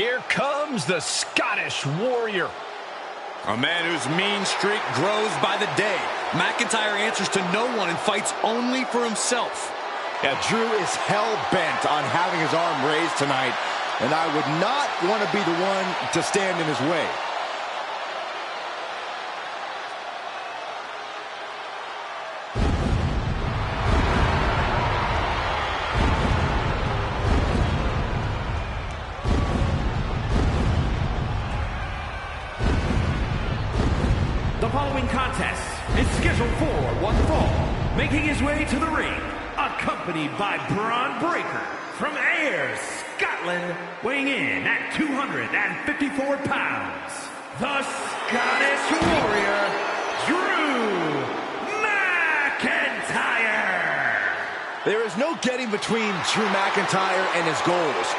Here comes the Scottish Warrior. A man whose mean streak grows by the day. McIntyre answers to no one and fights only for himself. Yeah, Drew is hell-bent on having his arm raised tonight, and I would not want to be the one to stand in his way. The following contest is scheduled for one fall. Making his way to the ring, accompanied by Braun Breaker from Ayr, Scotland, weighing in at 254 pounds, the Scottish Warrior, Drew McIntyre. There is no getting between Drew McIntyre and his goals.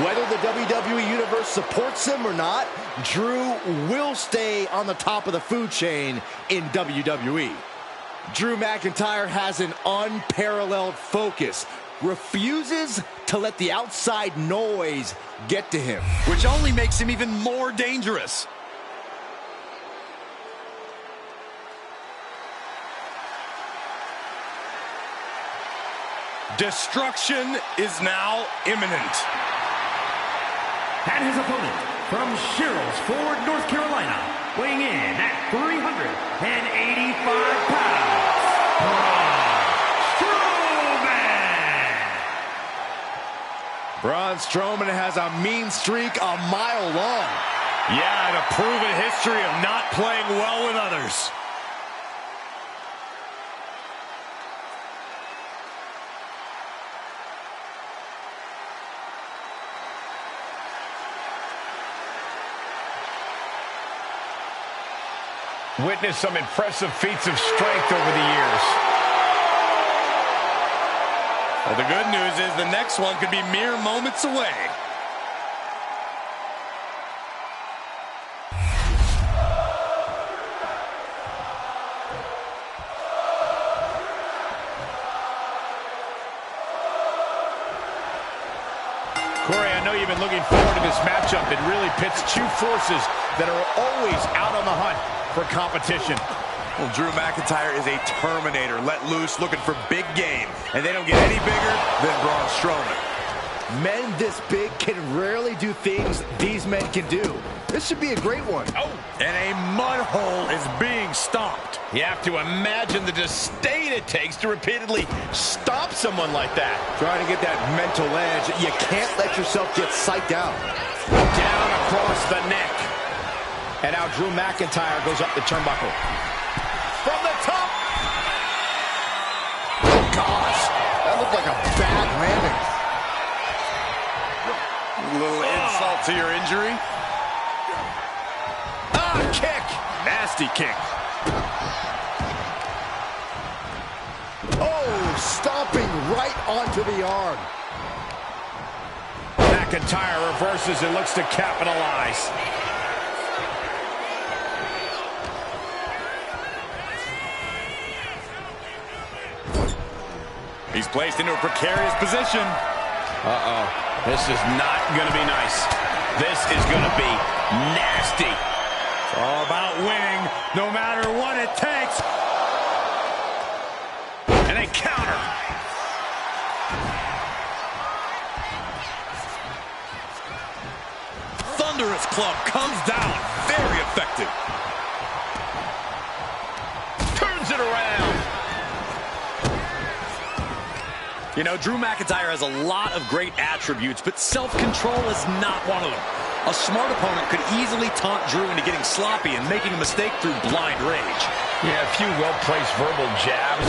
Whether the WWE Universe supports him or not, Drew will stay on the top of the food chain in WWE. Drew McIntyre has an unparalleled focus, refuses to let the outside noise get to him, which only makes him even more dangerous. Destruction is now imminent. And his opponent from Sherrills Ford, North Carolina, weighing in at 385 pounds, Braun Braun Strowman. Strowman has a mean streak a mile long. Yeah, and a proven history of not playing well with others. Witnessed some impressive feats of strength over the years. Well, the good news is the next one could be mere moments away. Corey, I know you've been looking forward to this matchup. It really pits two forces that are always out on the hunt for competition. Well, Drew McIntyre is a Terminator, let loose, looking for big game. And they don't get any bigger than Braun Strowman. Men this big can rarely do things these men can do. This should be a great one. Oh, and a mud hole is being stomped. You have to imagine the disdain it takes to repeatedly stomp someone like that. Trying to get that mental edge. You can't let yourself get psyched out. Down across the neck. And now Drew McIntyre goes up the turnbuckle. From the top. Oh, gosh. That looked like a bad landing. A little insult to your injury. Ah, kick. Nasty kick. Oh, stomping right onto the arm. McIntyre reverses and looks to capitalize. He's placed into a precarious position. Uh-oh. This is not going to be nice. This is going to be nasty. It's all about winning, no matter what it takes. And they counter. Thunderous club comes down. Very effective. Turns it around. You know, Drew McIntyre has a lot of great attributes, but self-control is not one of them. A smart opponent could easily taunt Drew into getting sloppy and making a mistake through blind rage. Yeah, a few well-placed verbal jabs.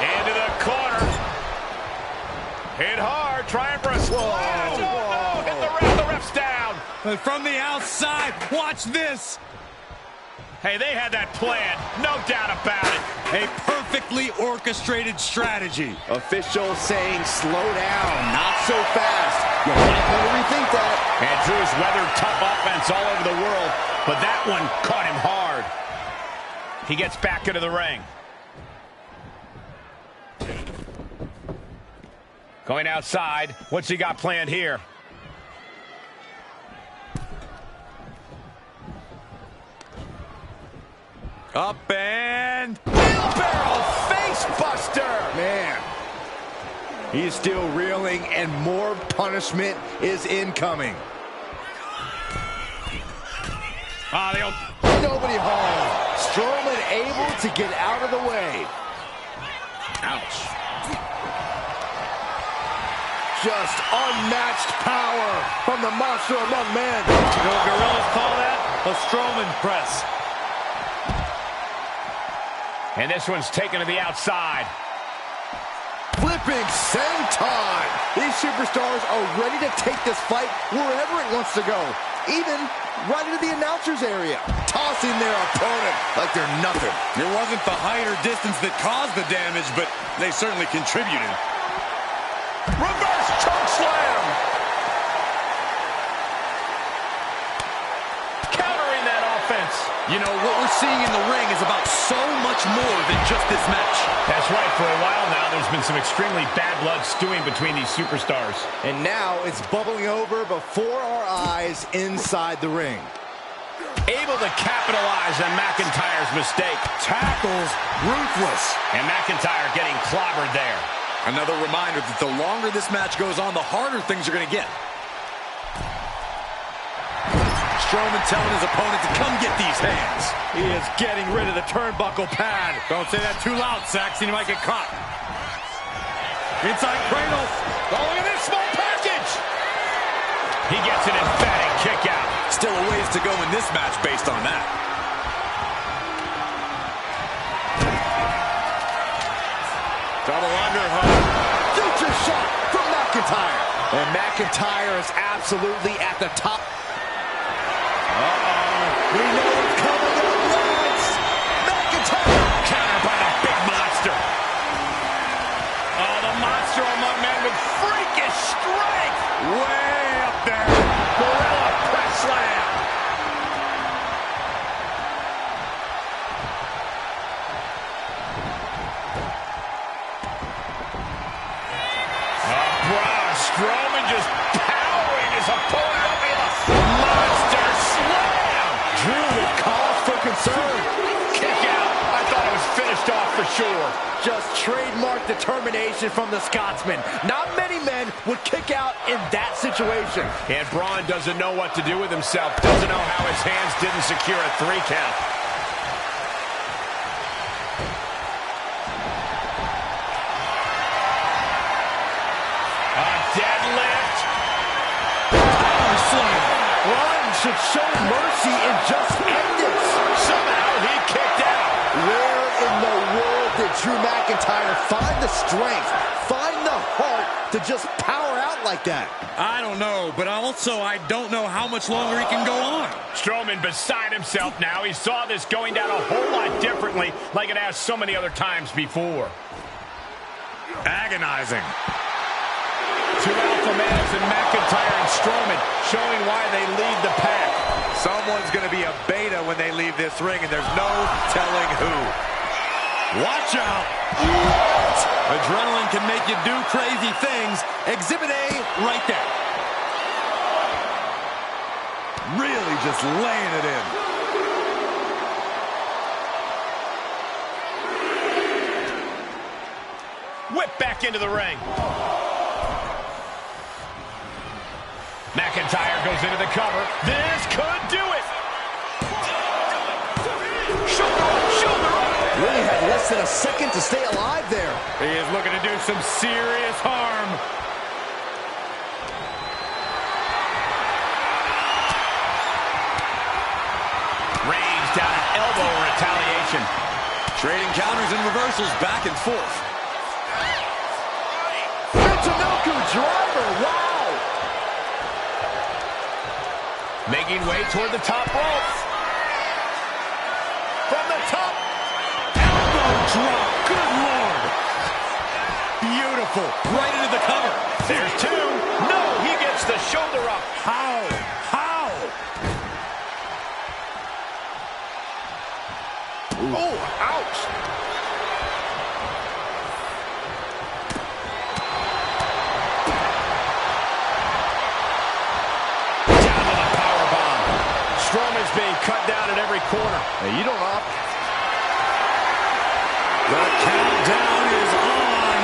Into the corner. Hit hard, trying for a splash. Oh, no, hit the ref. The ref's down. And from the outside, watch this. Hey, they had that plan, no doubt about it. A perfectly orchestrated strategy. Officials saying slow down, not so fast. You might want to rethink that. And Drew's weathered tough offense all over the world, but that one caught him hard. He gets back into the ring. Going outside. What's he got planned here? Up and... Wheelbarrow face buster! Man. He's still reeling, and more punishment is incoming. Nobody home. Strowman able to get out of the way. Ouch. Just unmatched power from the monster among men. You know what gorillas call that? A Strowman press. And this one's taken to the outside. Flipping senton. These superstars are ready to take this fight wherever it wants to go. Even right into the announcer's area. Tossing their opponent like they're nothing. It wasn't the height or distance that caused the damage, but they certainly contributed. Reverse choke slam. Countering that offense. You know, what we're seeing in the ring is about so much more than just this match. That's right. For a while now, there's been some extremely bad blood stewing between these superstars. And now it's bubbling over before our eyes inside the ring. Able to capitalize on McIntyre's mistake. Tackles ruthless. And McIntyre getting clobbered there. Another reminder that the longer this match goes on, the harder things are going to get. Strowman telling his opponent to come get these hands. He is getting rid of the turnbuckle pad. Don't say that too loud, Saxon. You might get caught. Inside cradle. Oh, look at this small package. He gets an emphatic kick out. Still a ways to go in this match based on that. Double underhook. Future shot from McIntyre. And McIntyre is absolutely at the top. We know what's coming up next. McIntyre. Countered by the big monster. Oh, the monster among men with freakish strength. Way up there. Gorilla press slam. Strowman just powering his opponent up in a monster slam. Drew with cause for concern. Kick out. I thought it was finished off for sure. Just trademark determination from the Scotsman. Not many men would kick out in that situation. And Braun doesn't know what to do with himself. Doesn't know how his hands didn't secure a 3 count. Deadlift. Power slam. Braun should show mercy and just end this. Somehow he kicked out. Where in the world did Drew McIntyre find the strength, find the heart to just power out like that? I don't know, but also I don't know how much longer he can go on. Strowman beside himself now. He saw this going down a whole lot differently like it has so many other times before. Agonizing. Two alpha males in McIntyre and Strowman showing why they lead the pack. Someone's going to be a beta when they leave this ring, and there's no telling who. Watch out. What? Adrenaline can make you do crazy things. Exhibit A right there. Really just laying it in. Whip back into the ring. McIntyre goes into the cover. This could do it. Shoulder up. Really had less than a second to stay alive there. He is looking to do some serious harm. Range down an elbow retaliation. Trading counters and reversals back and forth. Michinoku driver, wow. Making way toward the top rope. From the top. Elbow drop. Good Lord. Beautiful. Right into the cover. There's two. No, he gets the shoulder up. How? How? Oh, ouch. Strowman's being cut down at every corner. Hey, you don't The countdown is on.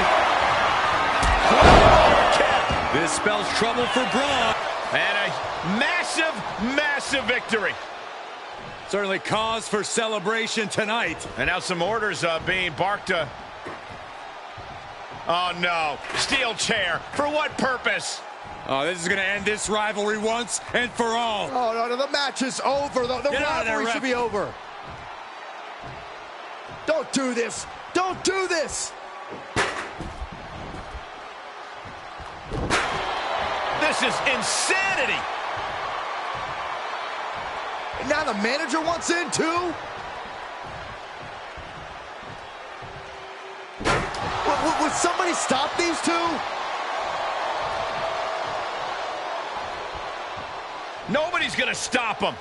This spells trouble for Braun. And a massive, massive victory. Certainly cause for celebration tonight. And now some orders being barked. Oh, no. Steel chair. For what purpose? Oh, this is going to end this rivalry once and for all. Oh, no, the match is over. The rivalry should be over. Don't do this. Don't do this. This is insanity. Now the manager wants in too? Would somebody stop these two? Nobody's gonna stop them.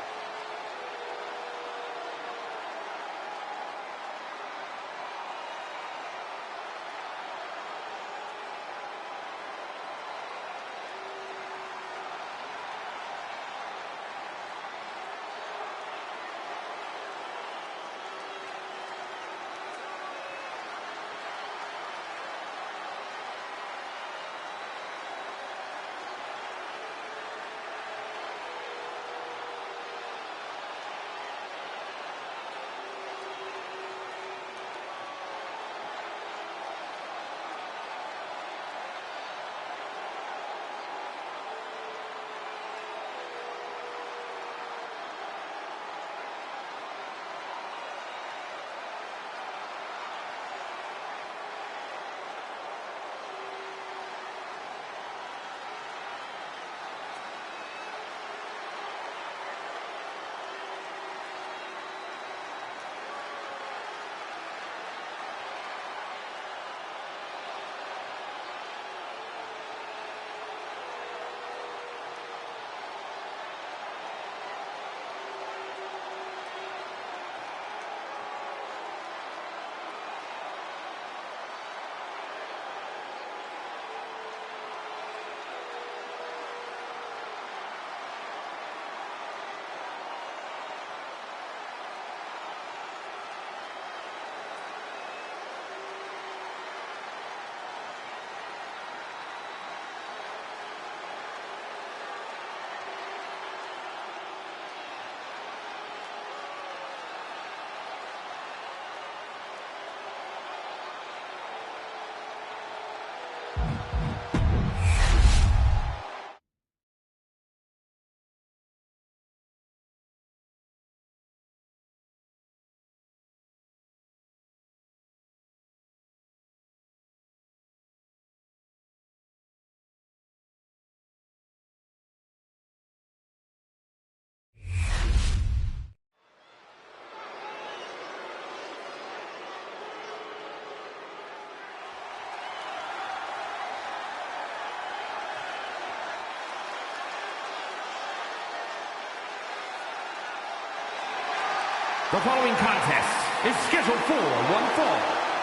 The following contest is scheduled for one fall.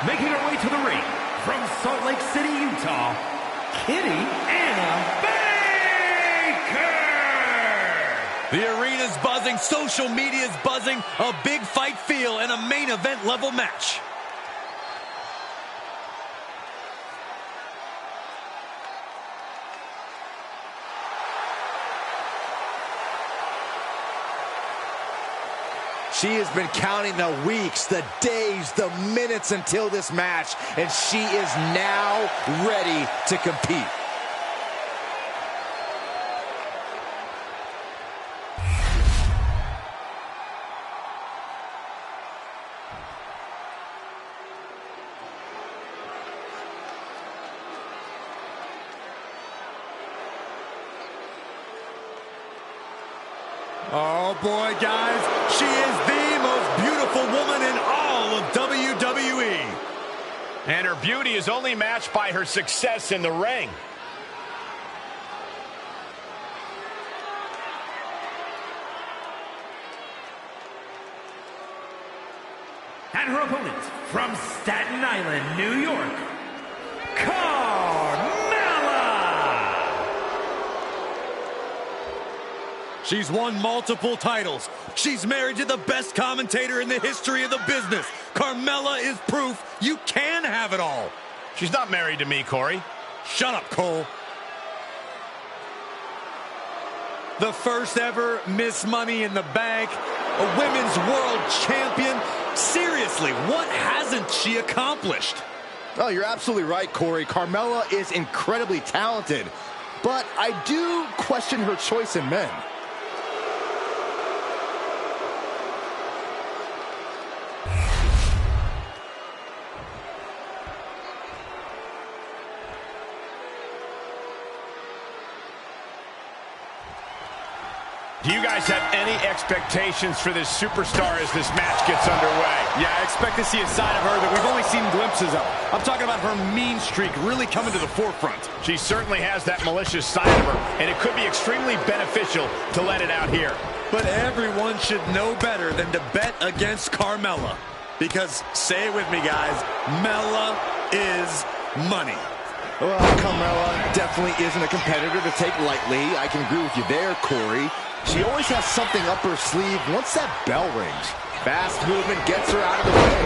Making her way to the ring from Salt Lake City, Utah, Kitty Anna Baker! The arena's buzzing, social media's buzzing, a big fight feel and a main event level match. She has been counting the weeks, the days, the minutes until this match, and she is now ready to compete. Oh boy, guys, she is the most beautiful woman in all of WWE. And her beauty is only matched by her success in the ring. And her opponent from Staten Island, New York, Carmella! She's won multiple titles. She's married to the best commentator in the history of the business. Carmella is proof you can have it all. She's not married to me, Corey. Shut up, Cole. The first ever Miss Money in the Bank, a women's world champion. Seriously, what hasn't she accomplished? Oh, you're absolutely right, Corey. Carmella is incredibly talented, but I do question her choice in men. Do you guys have any expectations for this superstar as this match gets underway? Yeah, I expect to see a side of her that we've only seen glimpses of. I'm talking about her mean streak really coming to the forefront. She certainly has that malicious side of her, and it could be extremely beneficial to let it out here. But everyone should know better than to bet against Carmella. Because, say it with me, guys, Mella is money. Well, Carmella definitely isn't a competitor to take lightly. I can agree with you there, Corey. She always has something up her sleeve once that bell rings. Fast movement gets her out of the way.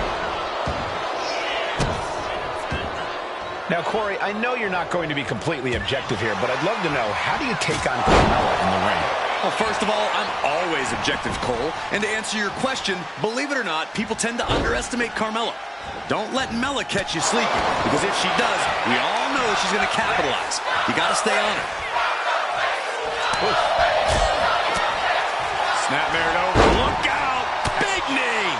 Now, Corey, I know you're not going to be completely objective here, but I'd love to know, how do you take on Carmella in the ring? Well, first of all, I'm always objective, Cole. And to answer your question, believe it or not, people tend to underestimate Carmella. Don't let Mella catch you sleeping, because if she does, we all know she's going to capitalize. You got to stay on her. Snap married over. Look out! Big knee!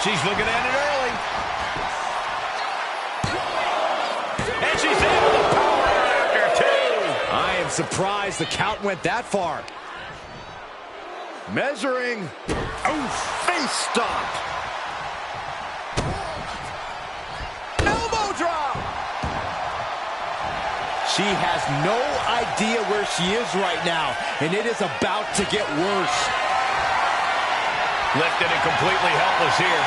She's looking at it early. And she's able to power her after two. I am surprised the count went that far. Measuring. Oh, face stop. Elbow drop. She has no idea where she is right now, and it is about to get worse. Lifted and completely helpless here.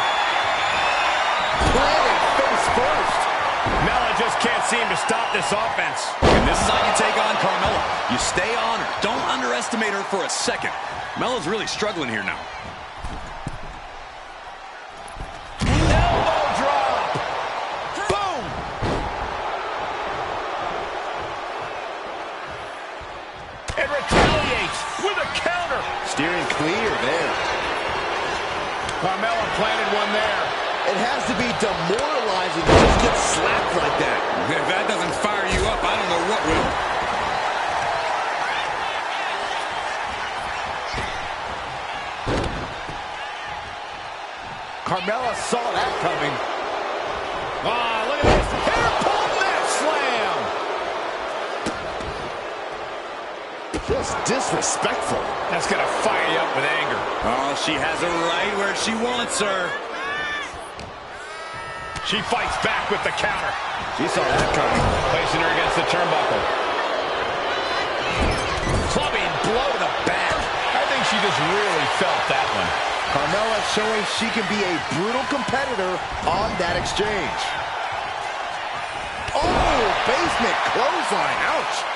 Planted face first. Mella just can't seem to stop this offense. And this is how you take on Carmella. You stay on her. Don't underestimate her for a second. Mella's really struggling here now. Elbow drop. Boom. And retaliates with a counter. Steering clear there. Carmella planted one there. It has to be demoralizing to just get slapped like that. If that doesn't fire you up, I don't know what will. Carmella saw that coming. Ah, look at this. Hair pull mat slam. Just disrespectful. That's going to fire you up with anger. Oh, she has her right where she wants her. She fights back with the counter. She saw that coming. Placing her against the turnbuckle. Clubbing blow to the back. I think she just really felt that one. Carmella showing she can be a brutal competitor on that exchange. Oh, basement clothesline. Ouch.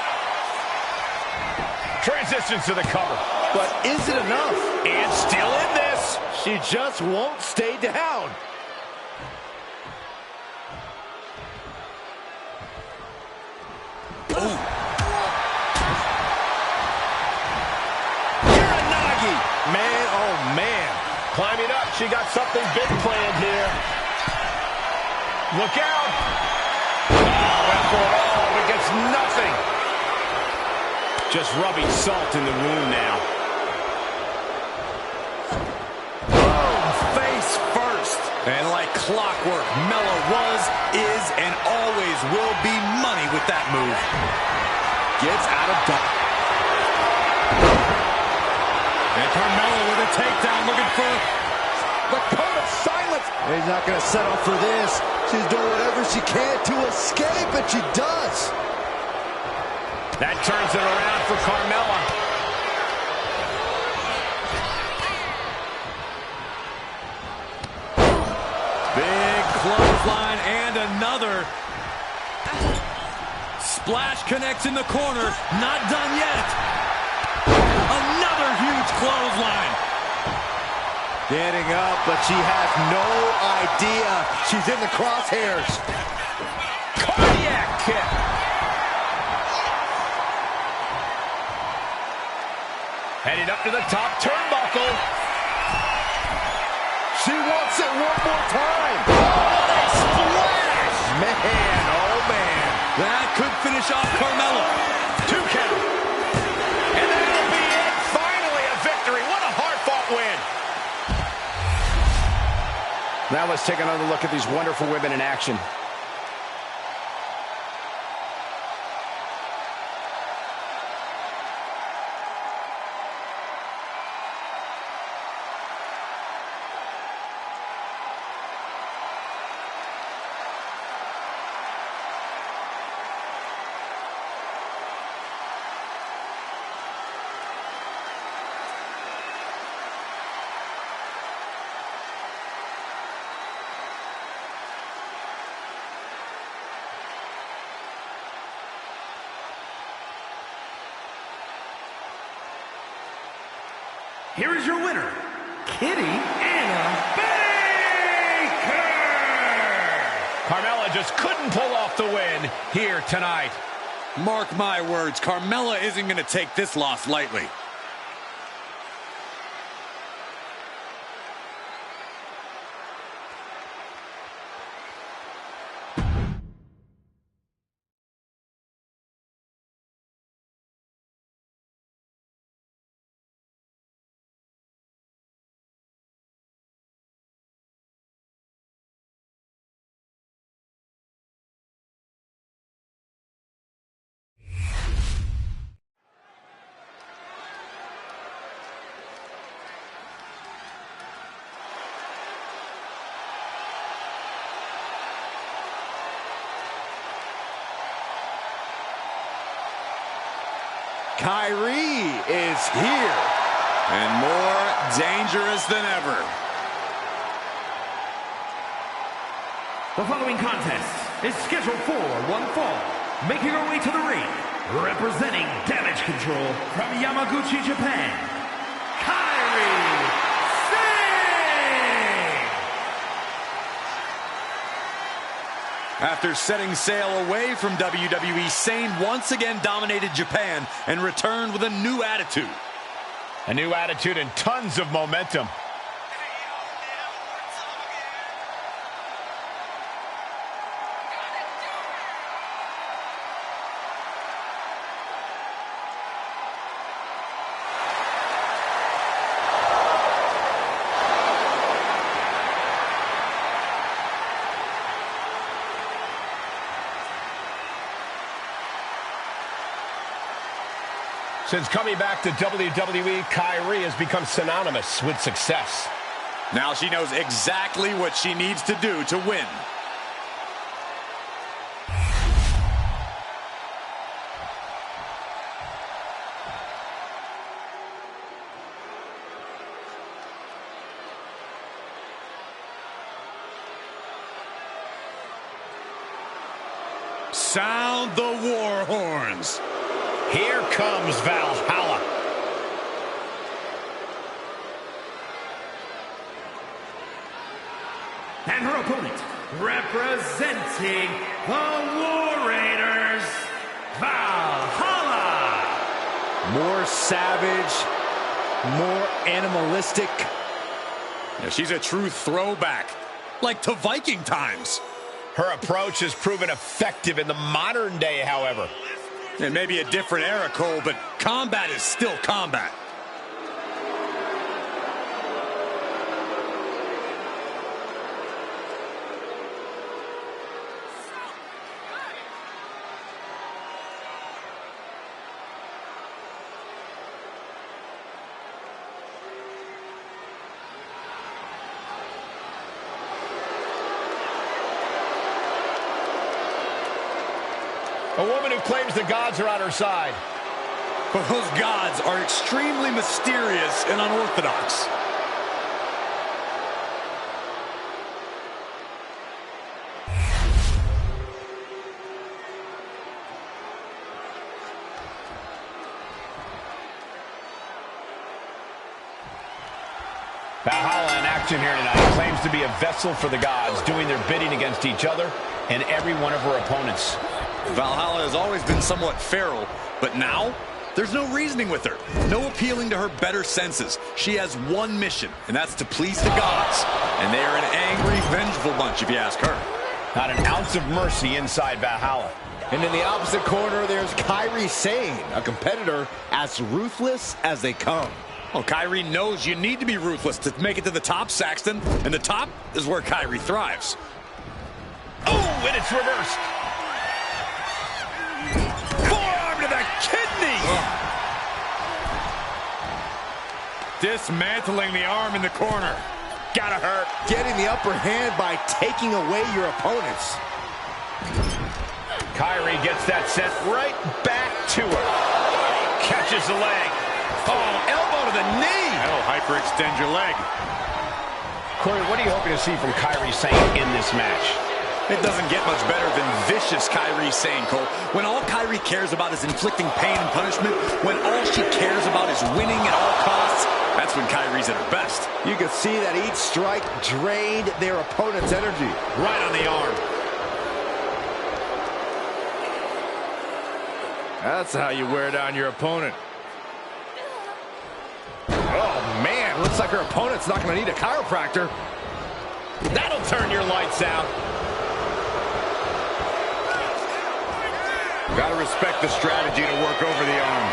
Transitions to the cover. But is it enough? And still in this. She just won't stay down. Uranagi. Man, oh man. Climbing up. She got something big planned here. Look out. Oh, went for it all, but gets nothing. Just rubbing salt in the wound now. Boom, face first. And like clockwork, Mella was, is, and always will be money with that move. Gets out of dodge. And Carmella with a takedown, looking for The code of silence. He's not going to settle for this. She's doing whatever she can to escape, and she does. That turns it around for Carmella. big clothesline and another. Splash connects in the corner. Not done yet. Another huge clothesline. Getting up, but she has no idea she's in the crosshairs. Cardiac kick. Heading up to the top turnbuckle. She wants it one more time. What a splash! Man, oh man. That could finish off Carmella. 2 count. And that'll be it. Finally a victory. What a hard-fought win. Now let's take another look at these wonderful women in action. Here is your winner, Kitty Anna Baker! Carmella just couldn't pull off the win here tonight. Mark my words, Carmella isn't going to take this loss lightly. Kyrie is here. And more dangerous than ever. The following contest is scheduled for one fall. Making her way to the ring, representing Damage Control from Yamaguchi, Japan, Kyrie Sane! After setting sail away from WWE, Sane once again dominated Japan and returned with a new attitude. A new attitude and tons of momentum. Since coming back to WWE, Kyrie has become synonymous with success. Now she knows exactly what she needs to do to win. Sound the war horns. Here comes Valhalla. And her opponent, representing the War Raiders, Valhalla. More savage, more animalistic. Yeah, she's a true throwback, like to Viking times. Her approach has proven effective in the modern day, however. It may be a different era, Cole, but combat is still combat. A woman who claims the gods are on her side. But those gods are extremely mysterious and unorthodox. Valhalla in action here tonight. Claims to be a vessel for the gods, doing their bidding against each other and every one of her opponents. Valhalla has always been somewhat feral, but now there's no reasoning with her. No appealing to her better senses. She has one mission, and that's to please the gods. And they are an angry, vengeful bunch, if you ask her. Not an ounce of mercy inside Valhalla. And in the opposite corner, there's Kairi Sane, a competitor as ruthless as they come. Well, Kairi knows you need to be ruthless to make it to the top, Saxton. And the top is where Kairi thrives. Oh, and it's reversed. Forearm to the kidney! Dismantling the arm in the corner. Gotta hurt. Getting the upper hand by taking away your opponents. Kairi gets that sent right back to her. Catches the leg. Oh, elbow to the knee. That'll hyperextend your leg. Corey, what are you hoping to see from Kairi Sane in this match? It doesn't get much better than vicious Kairi Sane, Cole. When all Kairi cares about is inflicting pain and punishment, when all she cares about is winning at all costs, that's when Kairi's at her best. You can see that each strike drained their opponent's energy. Right on the arm. That's how you wear down your opponent. Oh, man. Looks like her opponent's not going to need a chiropractor. That'll turn your lights out. Gotta respect the strategy to work over the arm.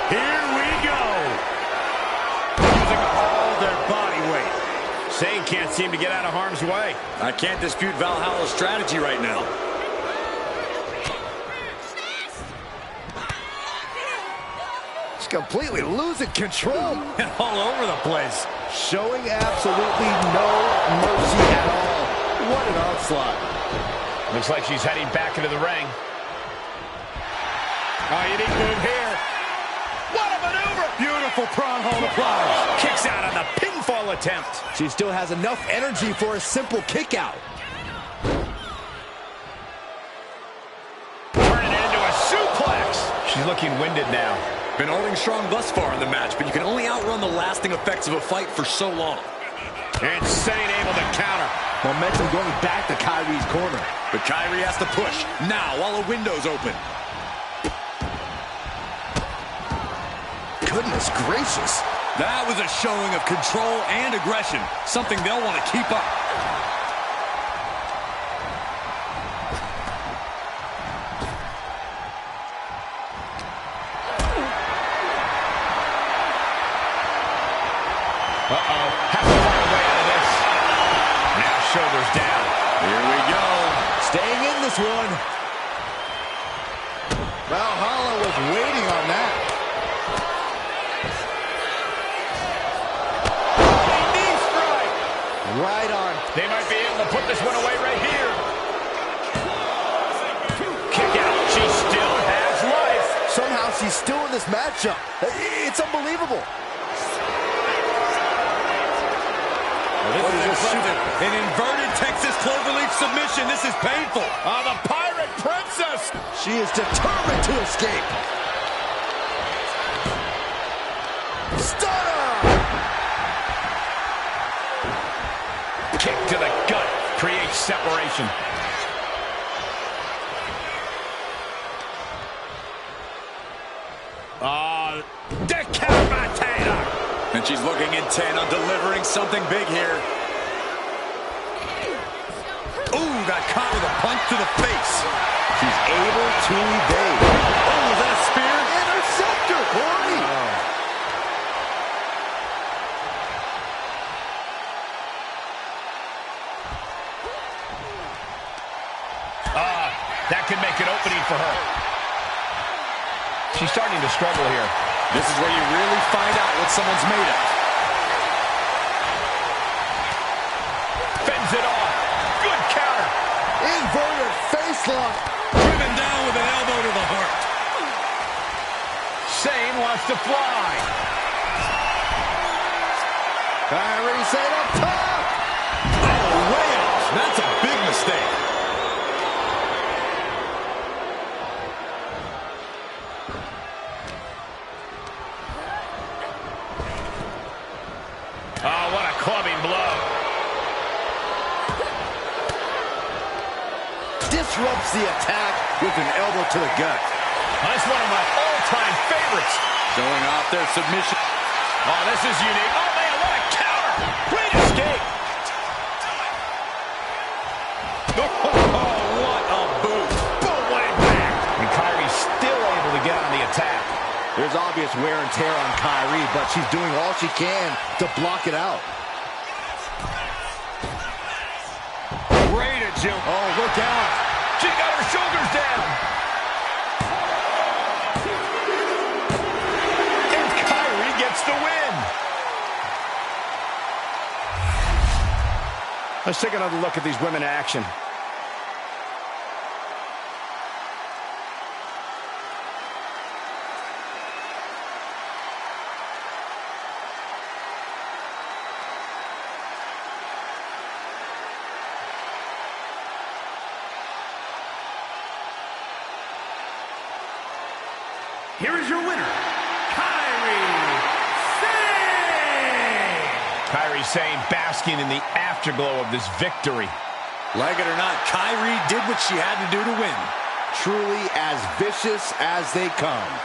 Here we go. Using all their body weight. Sane can't seem to get out of harm's way. I can't dispute Valhalla's strategy right now. She's completely losing control. And all over the place. Showing absolutely no mercy at all. What an onslaught. Looks like she's heading back into the ring. Oh, unique move here. What a maneuver! Beautiful prawn hold applies. Kicks out on the pinfall attempt. She still has enough energy for a simple kick out. Turning it into a suplex. She's looking winded now. Been holding strong thus far in the match, but you can only outrun the lasting effects of a fight for so long. And Sane able to counter. Momentum going back to Kairi's corner. But Kairi has to push now while the window's open. Goodness gracious. That was a showing of control and aggression, something they'll want to keep up. Uh-oh, has to find a way out of this. Now shoulders down. Here we go. Staying in this one. Valhalla was waiting on that. Knee strike. Right on. They might be able to put this one away right here. Kick out. She still has life. Somehow she's still in this matchup. It's unbelievable. This is impressive. An inverted Texas cloverleaf submission. This is painful. Oh, the Pirate Princess. She is determined to escape. Stunner! Kick to the gut creates separation. Decapitator. And she's looking intent on delivering something big here. Ooh, got caught with a punch to the face. She's able to evade. Oh, was that a spear? Interceptor, Corey! That could make an opening for her. She's starting to struggle here. This is where you really find out what someone's made of. Fends it off. Good counter. Inverted facelock. Driven down with an elbow to the heart. Sane wants to fly. Kairi Sane up top. Oh, way off. That's a big mistake. disrupts the attack with an elbow to the gut. That's one of my all-time favorites. Showing off their submission. Oh, this is unique. Oh, man, what a counter. Great escape. Oh, what a boot. Boom, what impact. And Kyrie's still able to get on the attack. There's obvious wear and tear on Kyrie, but she's doing all she can to block it out. Great agility. Oh, look out. She got her shoulders down. And Kyrie gets the win. Let's take another look at these women in action. Here is your winner, Kairi Sane! Kairi Sane basking in the afterglow of this victory. Like it or not, Kyrie did what she had to do to win. Truly as vicious as they come.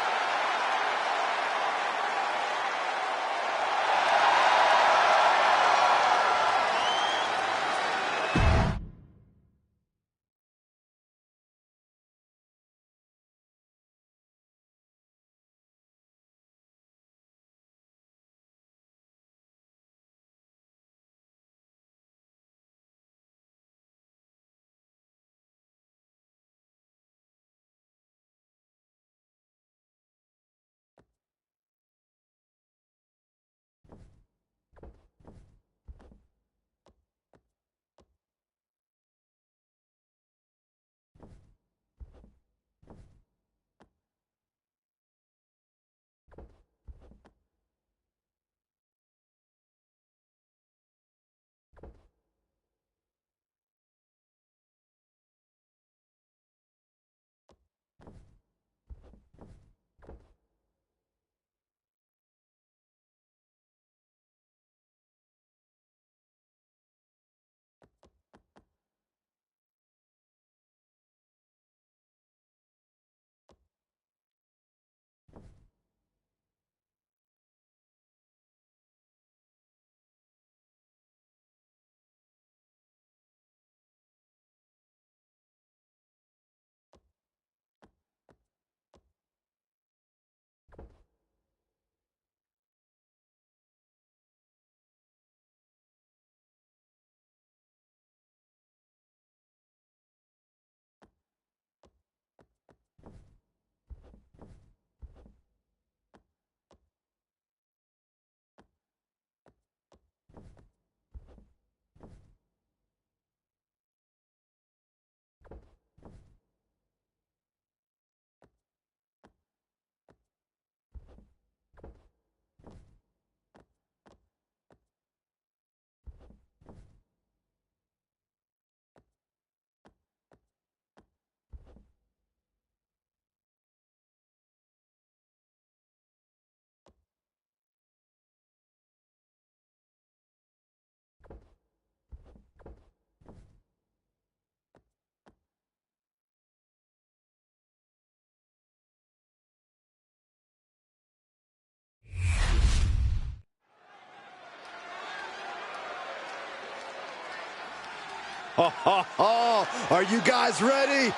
Are you guys ready?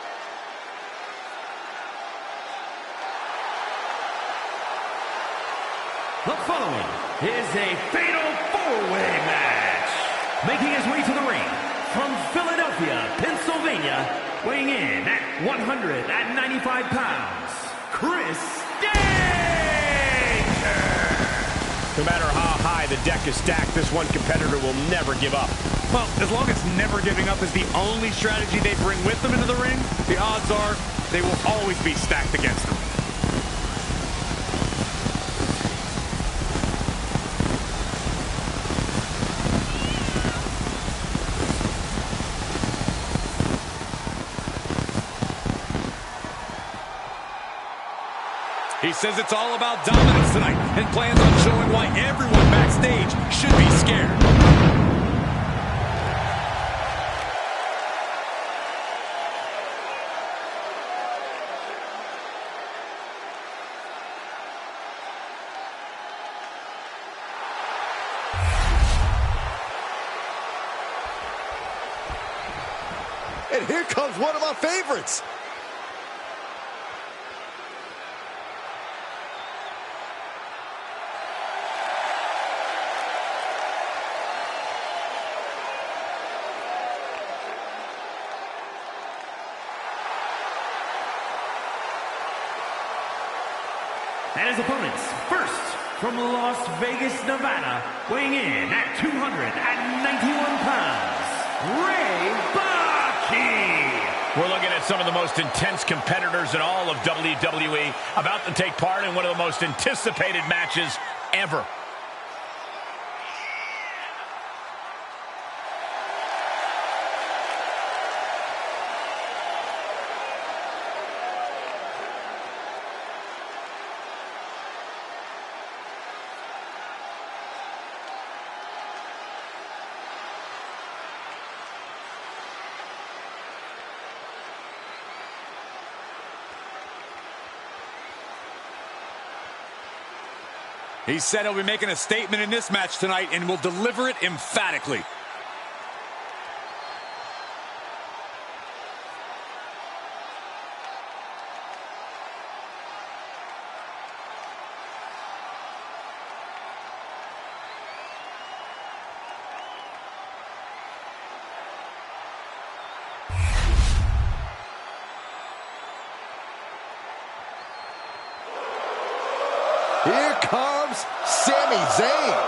The following is a fatal four-way match. Making his way to the ring from Philadelphia, Pennsylvania, weighing in at 195 pounds, Chris Danger. No matter how high the deck is stacked, this one competitor will never give up. Well, as long as never giving up is the only strategy they bring with them into the ring, the odds are they will always be stacked against them. He says it's all about dominance tonight and plans on showing why everyone backstage should be scared. And here comes one of my favorites. And his opponents, first from Las Vegas, Nevada, weighing in at 291 pounds, Wwe. We're looking at some of the most intense competitors in all of WWE about to take part in one of the most anticipated matches ever. He said he'll be making a statement in this match tonight and will deliver it emphatically. Here comes Sami Zayn.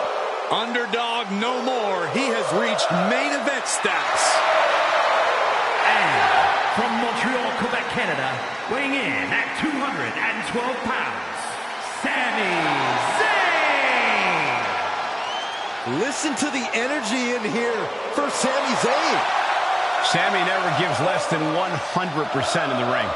Underdog no more. He has reached main event status. And from Montreal, Quebec, Canada, weighing in at 212 pounds, Sami Zayn. Listen to the energy in here for Sami Zayn. Sami never gives less than 100% in the ring.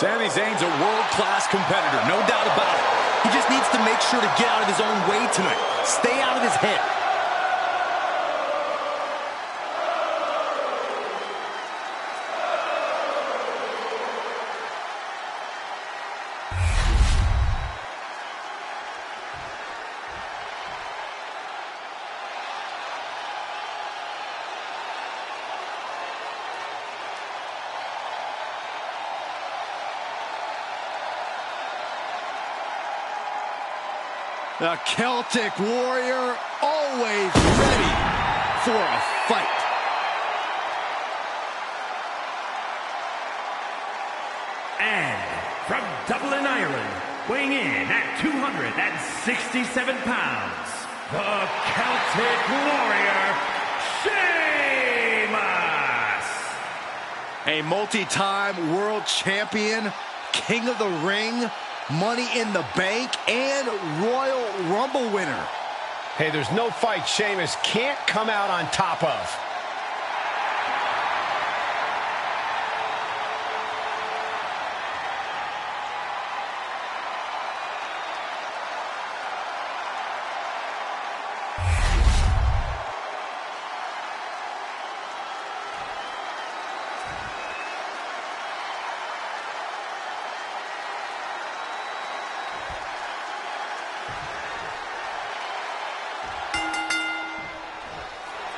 Sami Zayn's a world-class competitor, no doubt about it. He just needs to make sure to get out of his own way tonight. Stay out of his head. The Celtic Warrior, always ready for a fight. And from Dublin, Ireland, weighing in at 267 pounds, the Celtic Warrior, Sheamus. A multi-time world champion, King of the Ring, Money in the Bank, and Royal Rumble winner. Hey, there's no fight Sheamus can't come out on top of.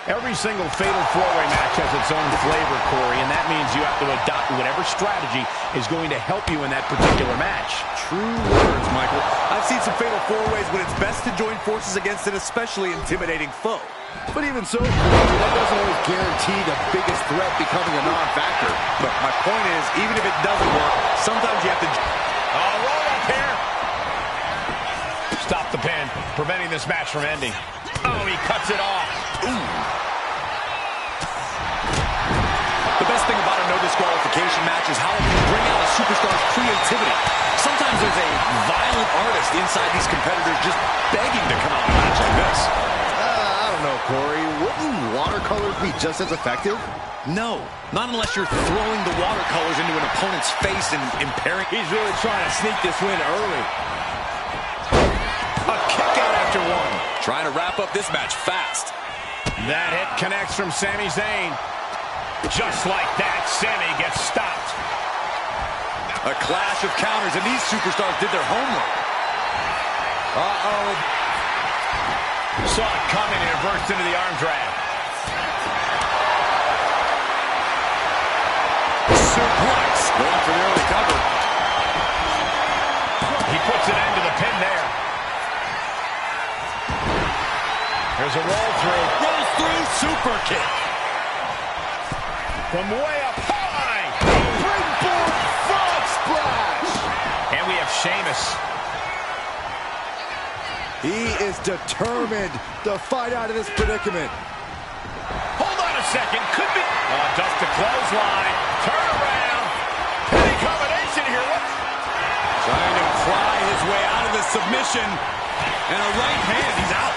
Every single fatal four-way match has its own flavor, Corey, and that means you have to adopt whatever strategy is going to help you in that particular match. True words, Michael. I've seen some fatal four-ways when it's best to join forces against an especially intimidating foe. But even so, that doesn't always guarantee the biggest threat becoming a non-factor. But my point is, even if it doesn't work, sometimes you have to... Roll up here. Stop the pin, preventing this match from ending. Oh, he cuts it off. Ooh. The best thing about a no disqualification match is how it can bring out a superstar's creativity. Sometimes there's a violent artist inside these competitors just begging to come out in a match like this. I don't know, Corey. Wouldn't watercolors be just as effective? No, not unless you're throwing the watercolors into an opponent's face and impairing. He's really trying to sneak this win early. A kick out after one. Trying to wrap up this match fast. That hit connects from Sami Zayn. Just like that, Sami gets stopped. A clash of counters, and these superstars did their homework. Uh-oh. Saw it coming and reversed into the arm drag. Suplex. Going for the early cover. He puts an end to the pin there. There's a roll through. Rolls through, super kick. From way up high. Springboard frog splash. And we have Sheamus. He is determined to fight out of this predicament. Hold on a second. Could be. Just a clothesline. Turn around. Pinning combination here. What? Trying to pry his way out of the submission. And a right hand. He's out.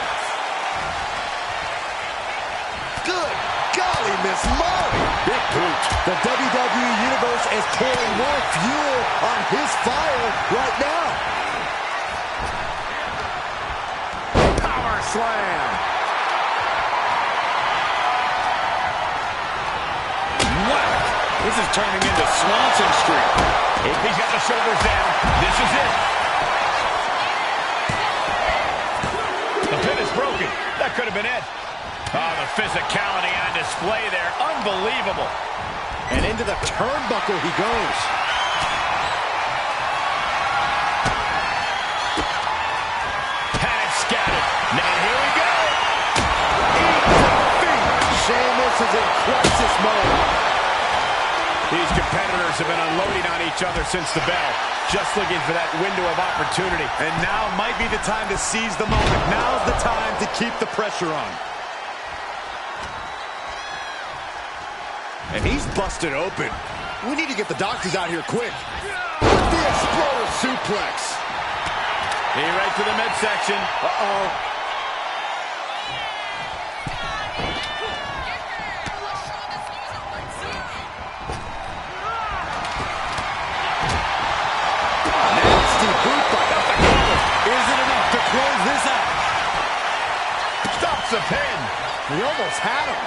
Good golly, Miss Molly. Big boot. The WWE Universe is pouring more fuel on his fire right now. Power slam. Whack. This is turning into Swanson Street. If he's got the shoulders down, this is it. The pin is broken. That could have been it. Oh, the physicality on display there. Unbelievable. And into the turnbuckle he goes. Panic scattered. And here we go. Sheamus is in crisis mode. These competitors have been unloading on each other since the bell. Just looking for that window of opportunity. And now might be the time to seize the moment. Now's the time to keep the pressure on. And he's busted open. We need to get the doctors out here quick. With the exploder suplex. He right to the midsection. Uh-oh. Nasty boot fight up the cover. Is it enough to close this out? Stops the pin. He almost had him.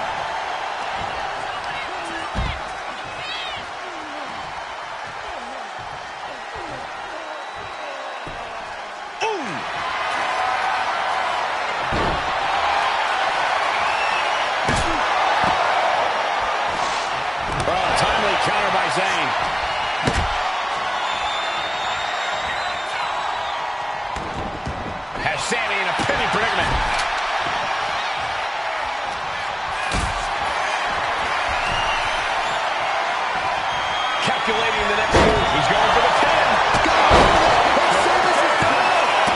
Counter by Zayn. Has Sami in a penny predicament. Calculating the next move. He's going for the pin.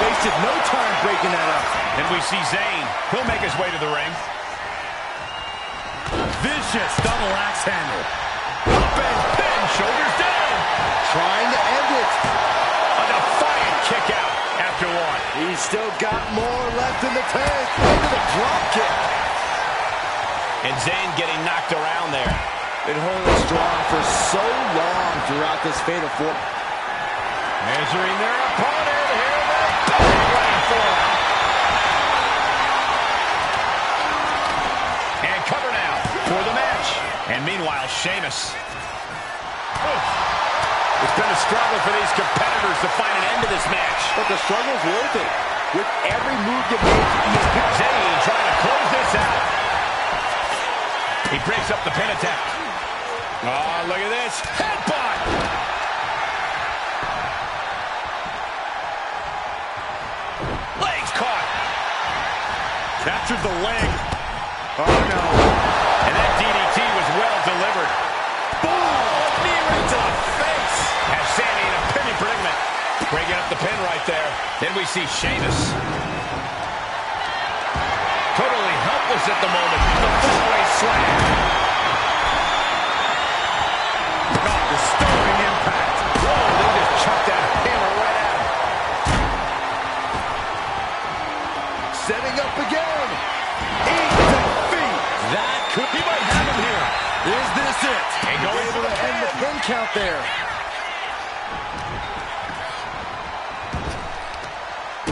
Wasted no time breaking that up. And we see Zayn. He'll make his way to the ring. Vicious double axe handle. Up and pin, shoulders down. Trying to end it. A defiant kick out after one. He's still got more left in the tank. Into the drop kick. And Zayn getting knocked around there. Been holding strong for so long throughout this fatal four. Measuring their opponent. Here they go. Running for it. And cover now for the match. And meanwhile, Sheamus. It's been a struggle for these competitors to find an end to this match. But the struggle's worth it. With every move you make, Zayn trying to close this out. He breaks up the pin attempt. Oh, look at this. Headbutt. Legs caught. Captured the leg. oh no. And that DDT was well delivered. Boom! Knee right to the face. Has Sami in a pinning predicament. Breaking up the pin right there. Then we see Sheamus. Totally helpless at the moment. The four-way slam. count there.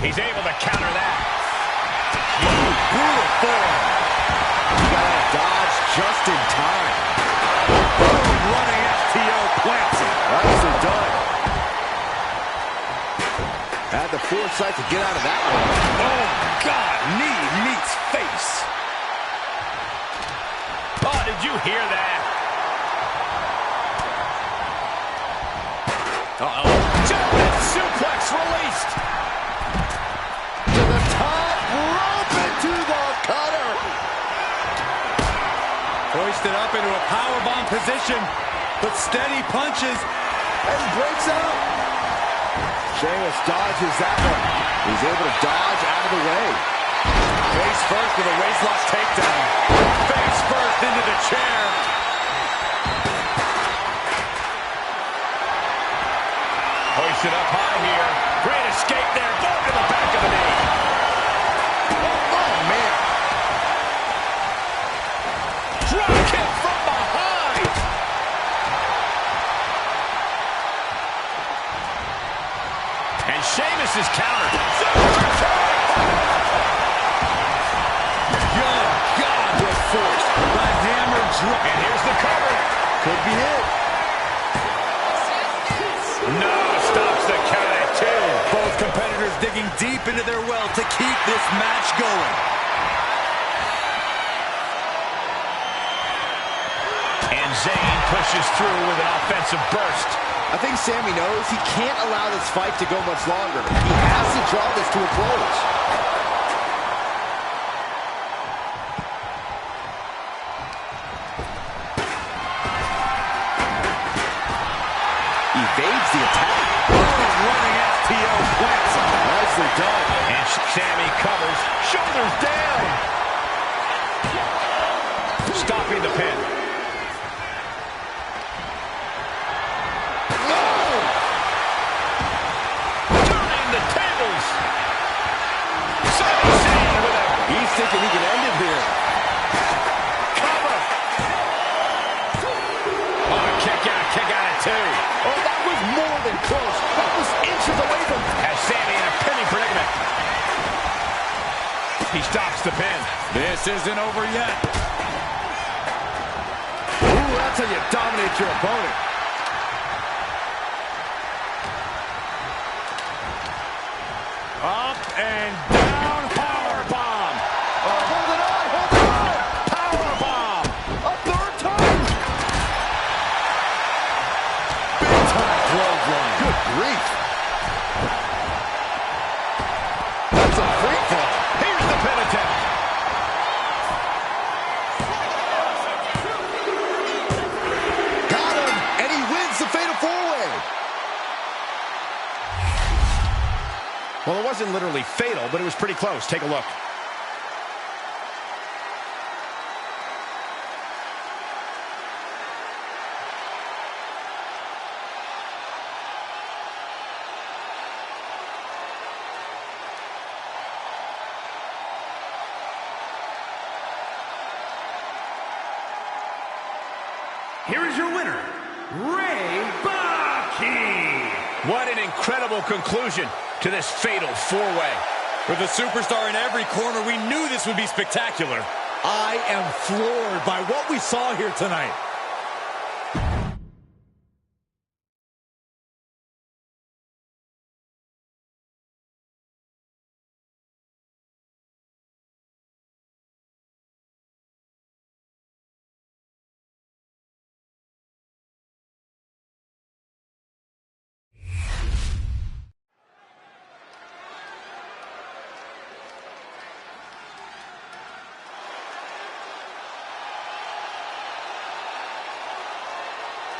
He's able to counter that. Brutal form. You gotta dodge just in time. Running FTO plants him. Nicely done. Had the foresight to get out of that one. Oh, God. Knee meets face. Oh, did you hear that? Uh-oh. German suplex released. To the top rope and to the cutter. Hoisted up into a powerbomb position, but steady punches. And breaks out. Sheamus dodges that one. He's able to dodge out of the way. Face first with a waistlock takedown. Face first into the chair. Hoisted up high here. Great escape there. Boom to the back of the knee. Oh, man. Drop kick from behind. And Sheamus is countered. Good God, with force. The hammer drop. And here's the cover. Could be it. No, stops the count at 2. Both competitors digging deep into their well to keep this match going. And Zayn pushes through with an offensive burst. I think Sammy knows he can't allow this fight to go much longer. He has to draw this to a close. Evades the attack. Running FTO plants him. Nicely done. And Sammy covers. Shoulders down. Stopping the pin. Turning the tables. Sami Zayn with a... He's thinking he can end it here. Cover. Oh, kick out at 2. Oh, that was more than close. That was inches away from him. Has Sammy in a pinning predicament. He stops the pin. This isn't over yet. Ooh, that's how you dominate your opponent. Up and down, powerbomb. Hold it on, hold it on. Powerbomb. A third time. Big time clothesline. Good grief. That's a free fall. Here's the pin attempt. Got him, and he wins the Fatal 4-Way. Well, it wasn't literally fatal, but it was pretty close. Take a look. Here is your winner, Ray Baki. What an incredible conclusion to this fatal 4-way. With a superstar in every corner, we knew this would be spectacular. I am floored by what we saw here tonight.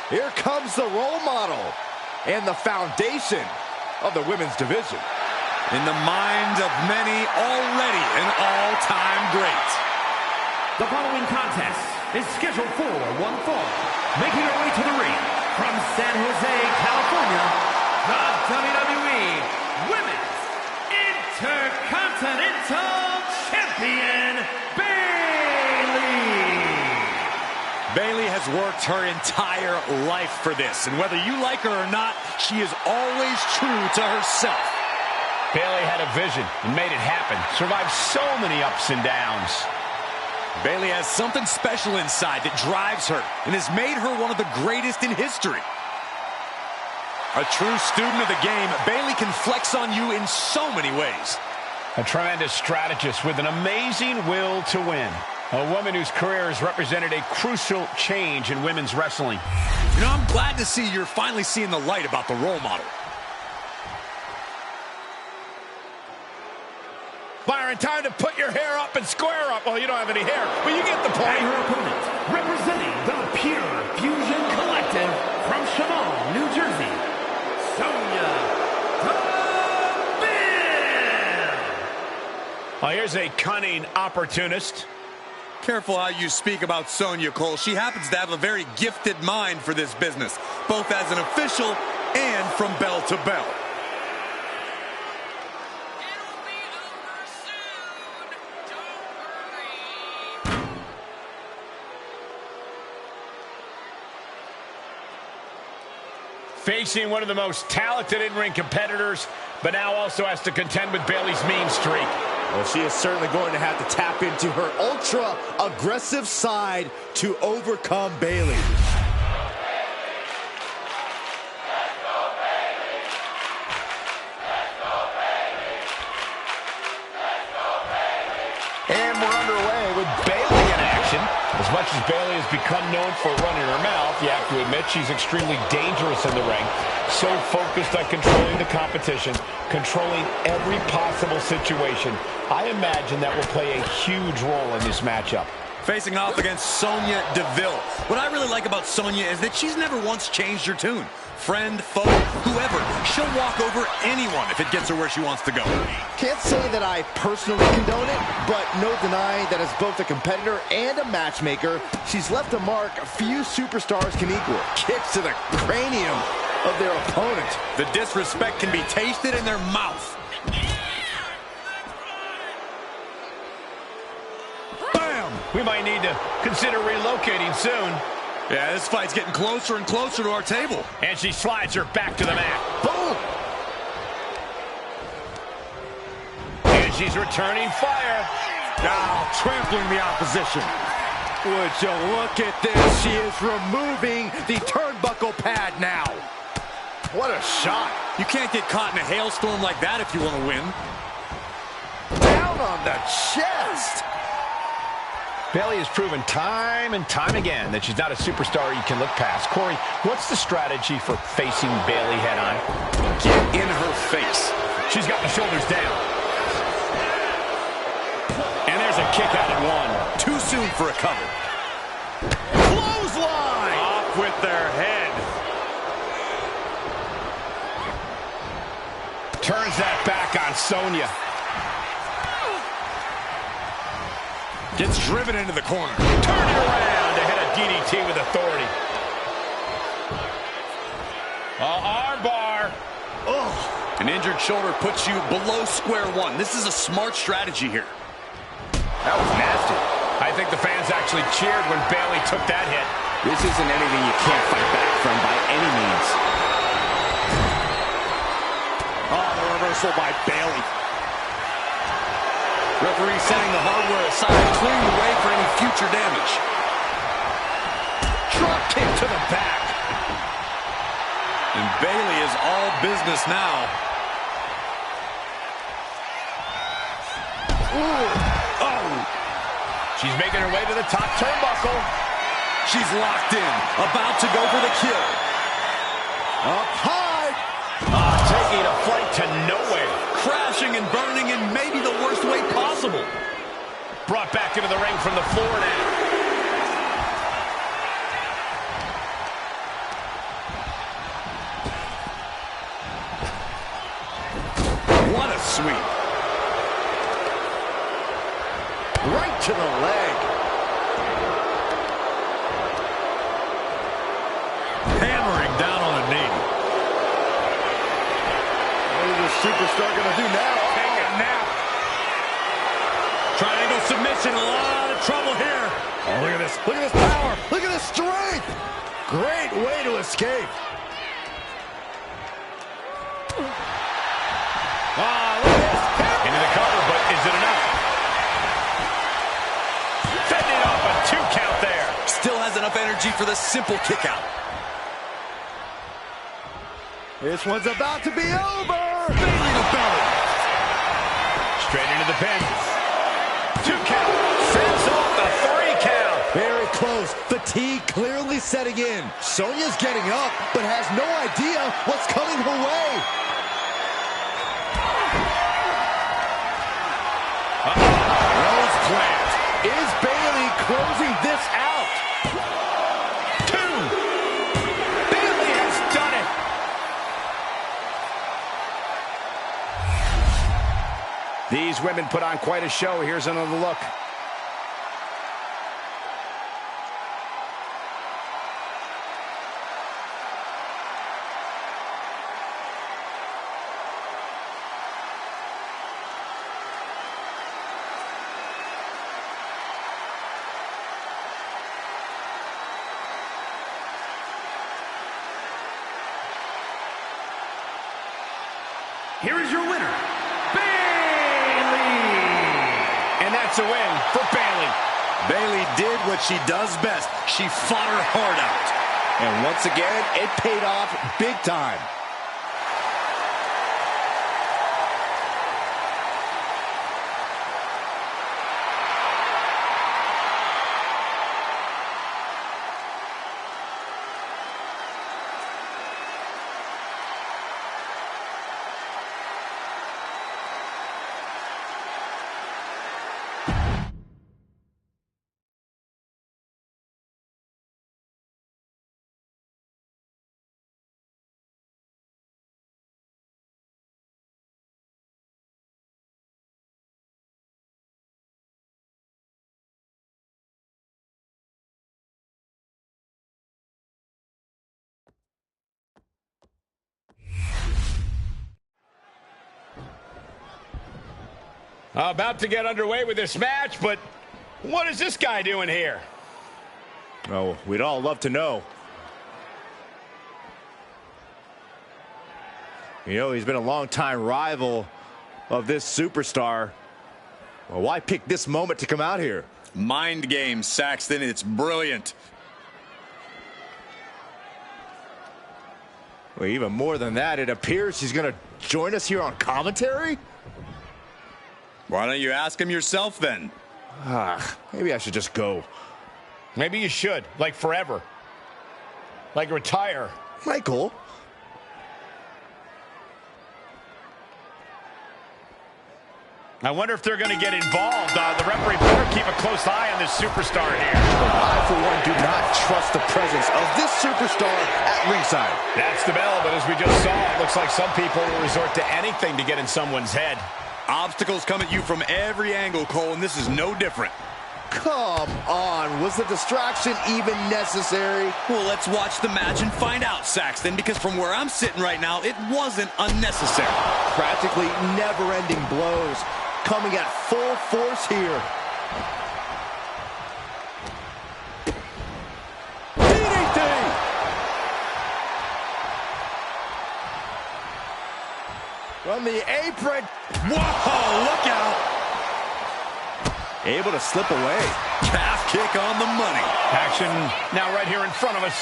Here comes the role model and the foundation of the women's division. In the minds of many, already an all-time great. The following contest is scheduled for one fall. Making her way to the ring from San Jose, California, the WWE Women's Intercontinental Champion, Bayley. Bayley has worked her entire life for this, and whether you like her or not, she is always true to herself. Bayley had a vision and made it happen. Survived so many ups and downs. Bayley has something special inside that drives her and has made her one of the greatest in history. A true student of the game, Bayley can flex on you in so many ways. A tremendous strategist with an amazing will to win. A woman whose career has represented a crucial change in women's wrestling. You know, I'm glad to see you're finally seeing the light about the role model. Byron, time to put your hair up and square up. Well, you don't have any hair, but you get the point. And her opponent, representing the Pure Fusion Collective from Chemung, New Jersey, Sonya Deville. Well, here's a cunning opportunist. Careful how you speak about Sonya, Cole. She happens to have a very gifted mind for this business, both as an official and from bell to bell. Facing one of the most talented in-ring competitors, but now also has to contend with Bayley's mean streak. Well, she is certainly going to have to tap into her ultra-aggressive side to overcome Bayley. And we're underway with Bayley in action. As much as Bayley has become known for running her mouth, you have to admit she's extremely dangerous in the ring. So focused on controlling the competition, controlling every possible situation. I imagine that will play a huge role in this matchup. Facing off against Sonya Deville. What I really like about Sonya is that she's never once changed her tune. Friend, foe, whoever, she'll walk over anyone if it gets her where she wants to go. Can't say that I personally condone it, but no denying that as both a competitor and a matchmaker, she's left a mark few superstars can equal. Kicks to the cranium of their opponent. The disrespect can be tasted in their mouth. Bam! We might need to consider relocating soon. Yeah, this fight's getting closer and closer to our table. And she slides her back to the mat. Boom! And she's returning fire. Now trampling the opposition. Would you look at this? She is removing the turnbuckle pad now. What a shot. You can't get caught in a hailstorm like that if you want to win. Down on the chest. Bayley has proven time and time again that she's not a superstar you can look past. Corey, what's the strategy for facing Bayley head on? Get in her face. She's got the shoulders down. And there's a kick out at one. Too soon for a cover. Clothesline. Off with their head. Turns that back on Sonya. Gets driven into the corner. Turn it around to hit a DDT with authority. Armbar. Oh, an injured shoulder puts you below square one. This is a smart strategy here. That was nasty. I think the fans actually cheered when Bayley took that hit. This isn't anything you can't fight back from by any means. Oh, the reversal by Bayley. Referee setting the hardware aside, clearing the way for any future damage. Drop kick to the back. And Bayley is all business now. Ooh. Oh! She's making her way to the top turnbuckle. She's locked in, about to go for the kill. Up high. Taking a flight to nowhere. Crashing and burning in maybe the worst way possible. Brought back into the ring from the floor now. What a sweep. Right to the leg. Hammering down on a knee. What is this superstar going to do now? Take a nap. Triangle submission, a lot of trouble here. Oh, look at this. Look at this power. Look at this strength. Great way to escape. Oh, look at this. Into the cover, but is it enough? Fending off a 2 count there. Still has enough energy for the simple kick out. This one's about to be over. Bailey to belly. Straight into the pin. 2 count. Fends off the 3 count. Very close. Fatigue clearly setting in. Sonya's getting up, but has no idea what's coming her way. Rose plant. Is Bailey closing this out? 2. Bailey has done it. These women put on quite a show. Here's another look. Here is your winner, Bailey! And that's a win for Bailey. Bailey did what she does best. She fought her heart out. And once again, it paid off big time. About to get underway with this match, but what is this guy doing here? Oh, we'd all love to know. You know, he's been a longtime rival of this superstar. Well, why pick this moment to come out here? Mind games, Saxton. It's brilliant. Well, even more than that, it appears he's going to join us here on commentary? Why don't you ask him yourself then? Maybe I should just go. Maybe you should, like forever. Like retire. Michael. I wonder if they're going to get involved. The referee better keep a close eye on this superstar here. I, for one, do not trust the presence of this superstar at ringside. That's the bell, but as we just saw, it looks like some people will resort to anything to get in someone's head. Obstacles come at you from every angle, Cole, and this is no different. Come on, was the distraction even necessary? Well, let's watch the match and find out, Saxton, because from where I'm sitting right now, it wasn't unnecessary. Practically never-ending blows coming at full force here. DDT! From the apron. Whoa, look out! Able to slip away. Calf kick on the money. Action now right here in front of us.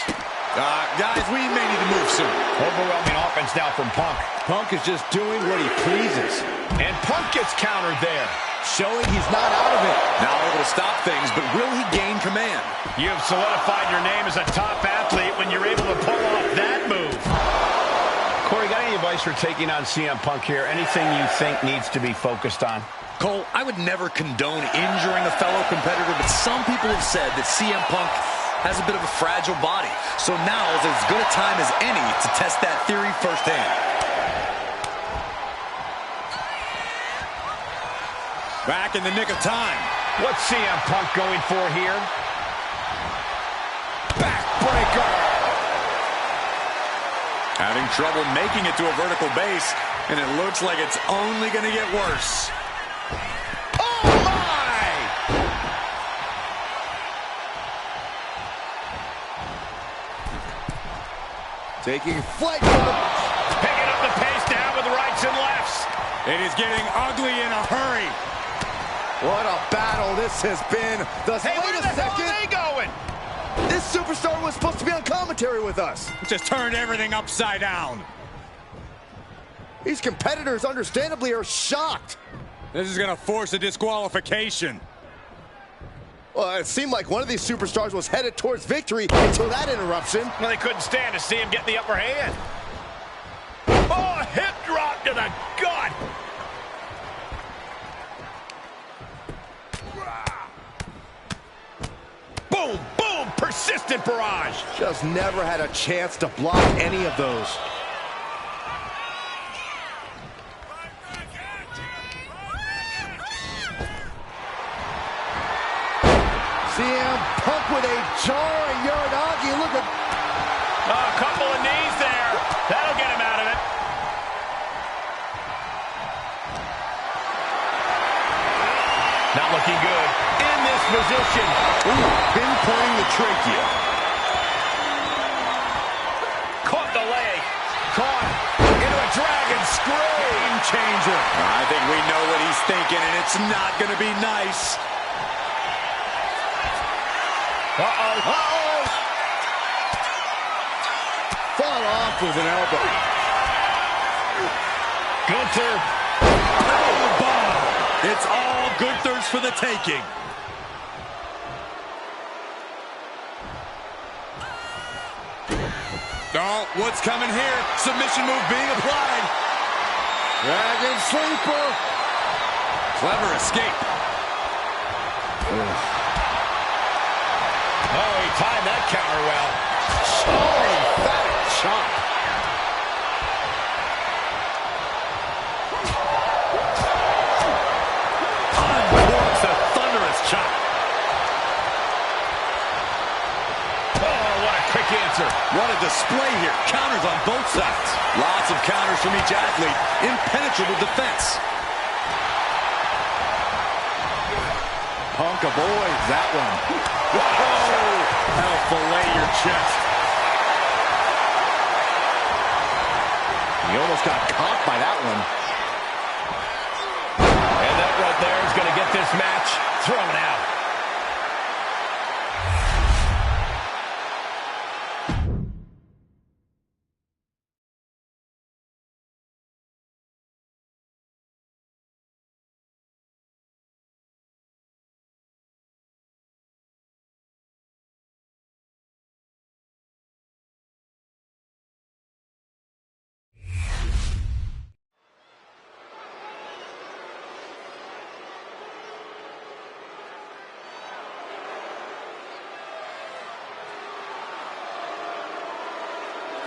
Guys, we may need to move soon. Overwhelming offense now from Punk. Punk is just doing what he pleases. And Punk gets countered there. Showing he's not out of it. Now able to stop things, but will he gain command? You have solidified your name as a top athlete when you're able to pull off that move. Corey, got any advice for taking on CM Punk here? Anything you think needs to be focused on? Cole, I would never condone injuring a fellow competitor, but some people have said that CM Punk has a bit of a fragile body. So now is as good a time as any to test that theory firsthand. Back in the nick of time. What's CM Punk going for here? Backbreaker! Having trouble making it to a vertical base, and it looks like it's only going to get worse. Oh, my! Taking flight from the... Picking up the pace now with rights and lefts. It is getting ugly in a hurry. What a battle this has been. Hey, where the hell are they going? This superstar was supposed to be on commentary with us. Just turned everything upside down. These competitors understandably are shocked. This is going to force a disqualification. Well, it seemed like one of these superstars was headed towards victory until that interruption. Well, they couldn't stand to see him get the upper hand. Oh, hip drop to the gut. Boom, boom, persistent barrage. Just never had a chance to block any of those. CM Punk with a jarring Uranagi. Look at... A couple of knees there. That'll get him out of it. Not looking good. In this position. Ooh, pinpointing the trachea. Caught the leg. Caught into a dragon screw. Game changer. I think we know what he's thinking, and it's not going to be nice. Uh-oh. Uh-oh! Fought off with an elbow. Gunther. Oh, bomb. It's all Gunther's for the taking. Oh, what's coming here? Submission move being applied. Dragon sleeper. Clever escape. Oh, he timed that counter well. Oh, emphatic chop. Uncorks a thunderous chop. Oh, what a quick answer. What a display here. Counters on both sides. Lots of counters from each athlete. Impenetrable defense. Punk avoids that one. Whoa! That'll fillet your chest. He almost got caught by that one. And that right there is going to get this match thrown out.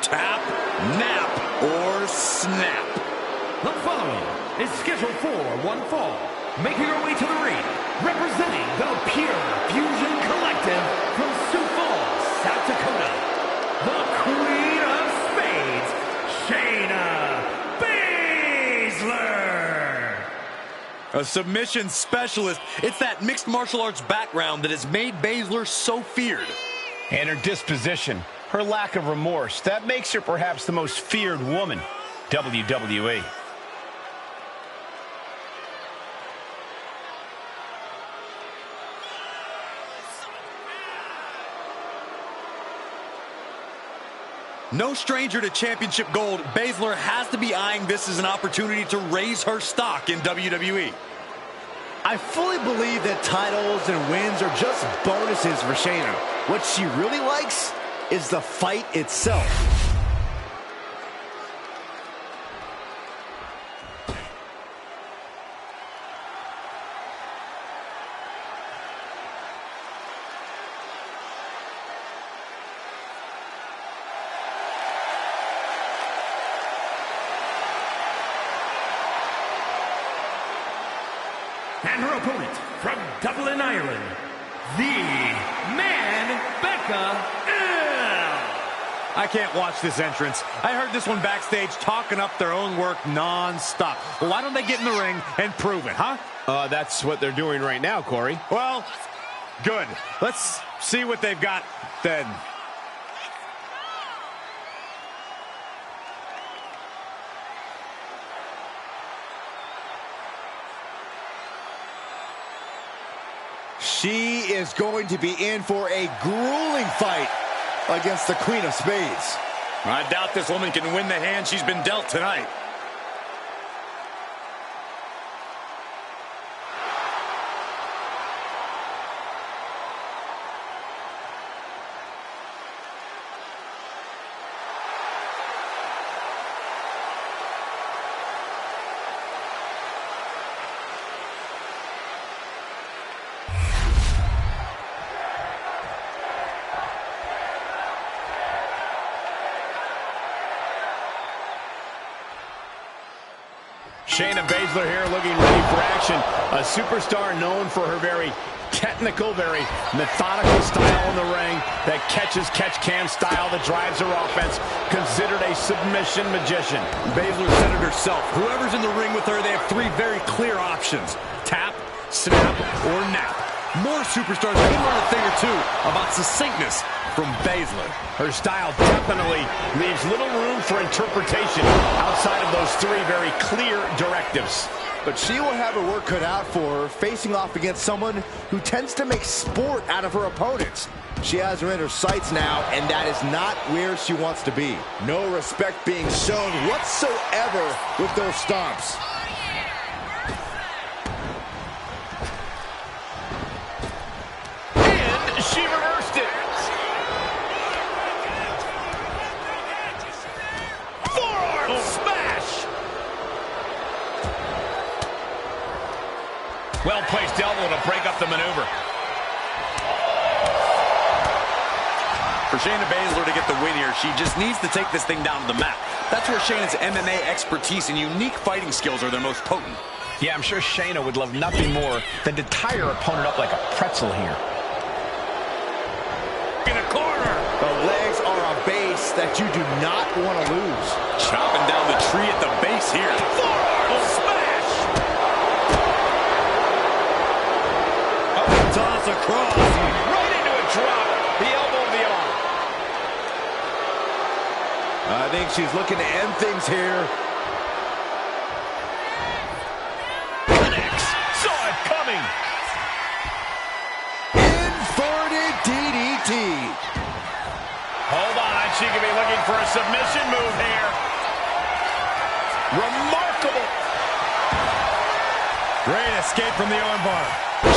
Tap, nap, or snap. The following is scheduled for one fall, making her way to the ring, representing the Pure Fusion Collective from Sioux Falls, South Dakota, the Queen of Spades, Shayna Baszler. A submission specialist. It's that mixed martial arts background that has made Baszler so feared. And her disposition, her lack of remorse, that makes her perhaps the most feared woman, WWE. No stranger to championship gold, Baszler has to be eyeing this as an opportunity to raise her stock in WWE. I fully believe that titles and wins are just bonuses for Shayna. What she really likes is the fight itself. And her opponent from Dublin, Ireland, the Man Becca L. I can't watch this entrance. I heard this one backstage talking up their own work non-stop. Well, why don't they get in the ring and prove it, huh? That's what they're doing right now, Corey. Well, good. Let's see what they've got then. is going to be in for a grueling fight against the Queen of Spades. I doubt this woman can win the hand she's been dealt tonight. Shayna Baszler here looking ready for action. A superstar known for her very technical, very methodical style in the ring. That catch-can style that drives her offense. Considered a submission magician. Baszler said it herself. Whoever's in the ring with her, they have three very clear options. Tap, snap, or nap. More superstars can learn a thing or two about succinctness from Baszler. Her style definitely leaves little room for interpretation outside of those three very clear directives. But she will have her work cut out for her, facing off against someone who tends to make sport out of her opponents. She has her in her sights now, and that is not where she wants to be. No respect being shown whatsoever with those stomps. And she reversed it. Forearm smash. Well-placed elbow to break up the maneuver. For Shayna Baszler to get the win here, she just needs to take this thing down to the mat. That's where Shayna's MMA expertise and unique fighting skills are their most potent. Yeah, I'm sure Shayna would love nothing more than to tie her opponent up like a pretzel here. In a corner. The legs are a base that you do not want to lose. Chopping down the tree at the base here. Forearm smash. Toss across. Right into a drop. The elbow of the arm. I think she's looking to end things here. Connects. Saw it coming. Inverted DDT. Hold on. She could be looking for a submission move here. Remarkable. Great escape from the armbar.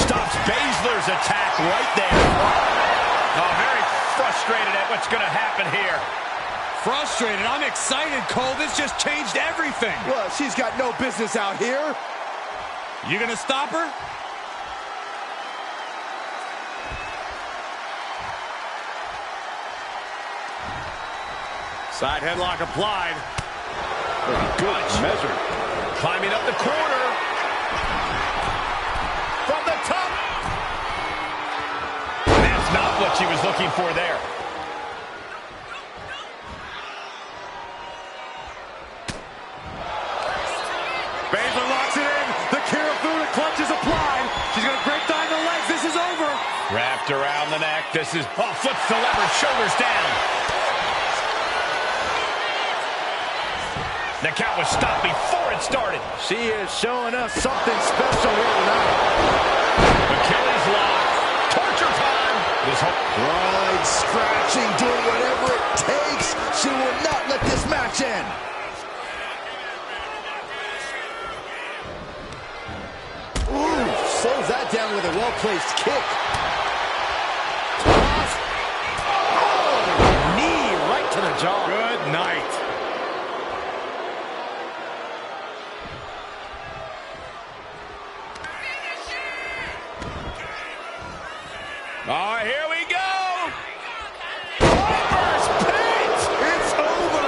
Stops Baszler's attack right there. Oh, very frustrated at what's going to happen here. Frustrated. I'm excited, Cole. This just changed everything. Well, she's got no business out here. You gonna stop her? Side headlock applied. Good measure. Climbing up the corner. From the top. That's not what she was looking for there. Baszler locks it in. The Kirifuda clutch is applied. She's going to break down the legs. This is over. Wrapped around the neck. This is, flips the lever, shoulders down. The count was stopped before it started. She is showing us something special here tonight. Achilles lock. Torture time. This Right, scratching, doing whatever it takes. She will not let this match end. Ooh, slows that down with a well-placed kick. Toss. Oh, knee right to the jaw. Good night. Oh, here we go. Reverse pit. It's over.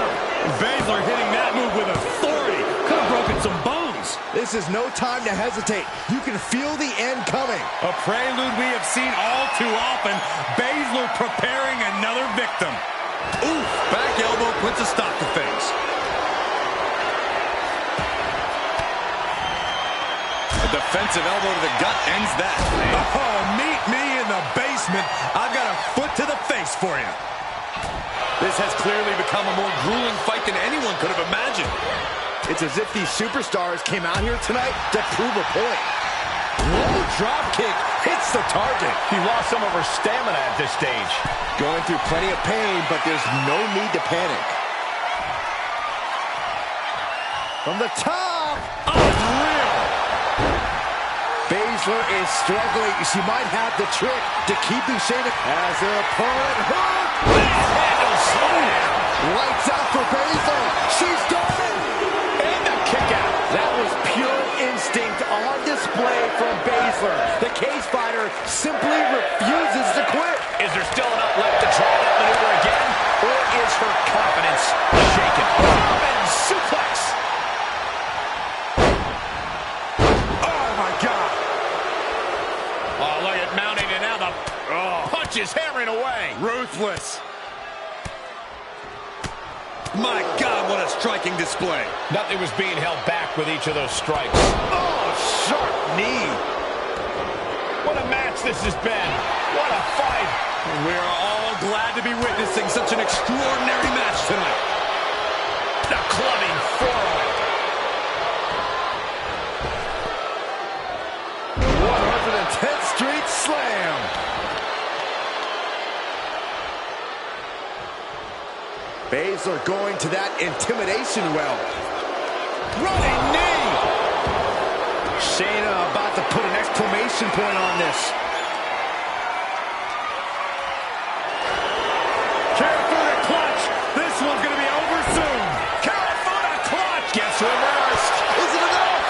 Baszler hitting that move with authority. Could have broken some bones. This is no time to hesitate. You can feel the end coming. A prelude we have seen all too often. Baszler preparing another victim. Oof, back elbow puts a stop to things. A defensive elbow to the gut ends that. Oh, meet me in the basement. I've got a foot to the face for you. This has clearly become a more grueling fight than anyone could have imagined. It's as if these superstars came out here tonight to prove a point. Low drop kick hits the target. He lost some of her stamina at this stage. Going through plenty of pain, but there's no need to panic. From the top. Unreal. Baszler is struggling. She might have the trick to keeping Shayna as her opponent. Hook! Handle slam. Lights out for Baszler. She's done. And the kick out. That was pure instinct on display from Baszler. The cage fighter simply refuses to quit. Is there still enough left to try that maneuver again? Or is her confidence shaken? Robin suplex. Oh, my God. Oh, look at mounting, and now the punch is hammering away. Ruthless. My God, what a striking display. Nothing was being held back with each of those strikes. Oh, sharp knee. What a match this has been. What a fight. We are all glad to be witnessing such an extraordinary match tonight. The clubbing forearm. 110th Street Slam. Baszler going to that intimidation well. Running knee. Shayna about to put an exclamation point on this. Careful the clutch. This one's going to be over soon. Careful the clutch. Gets reversed. Is it enough?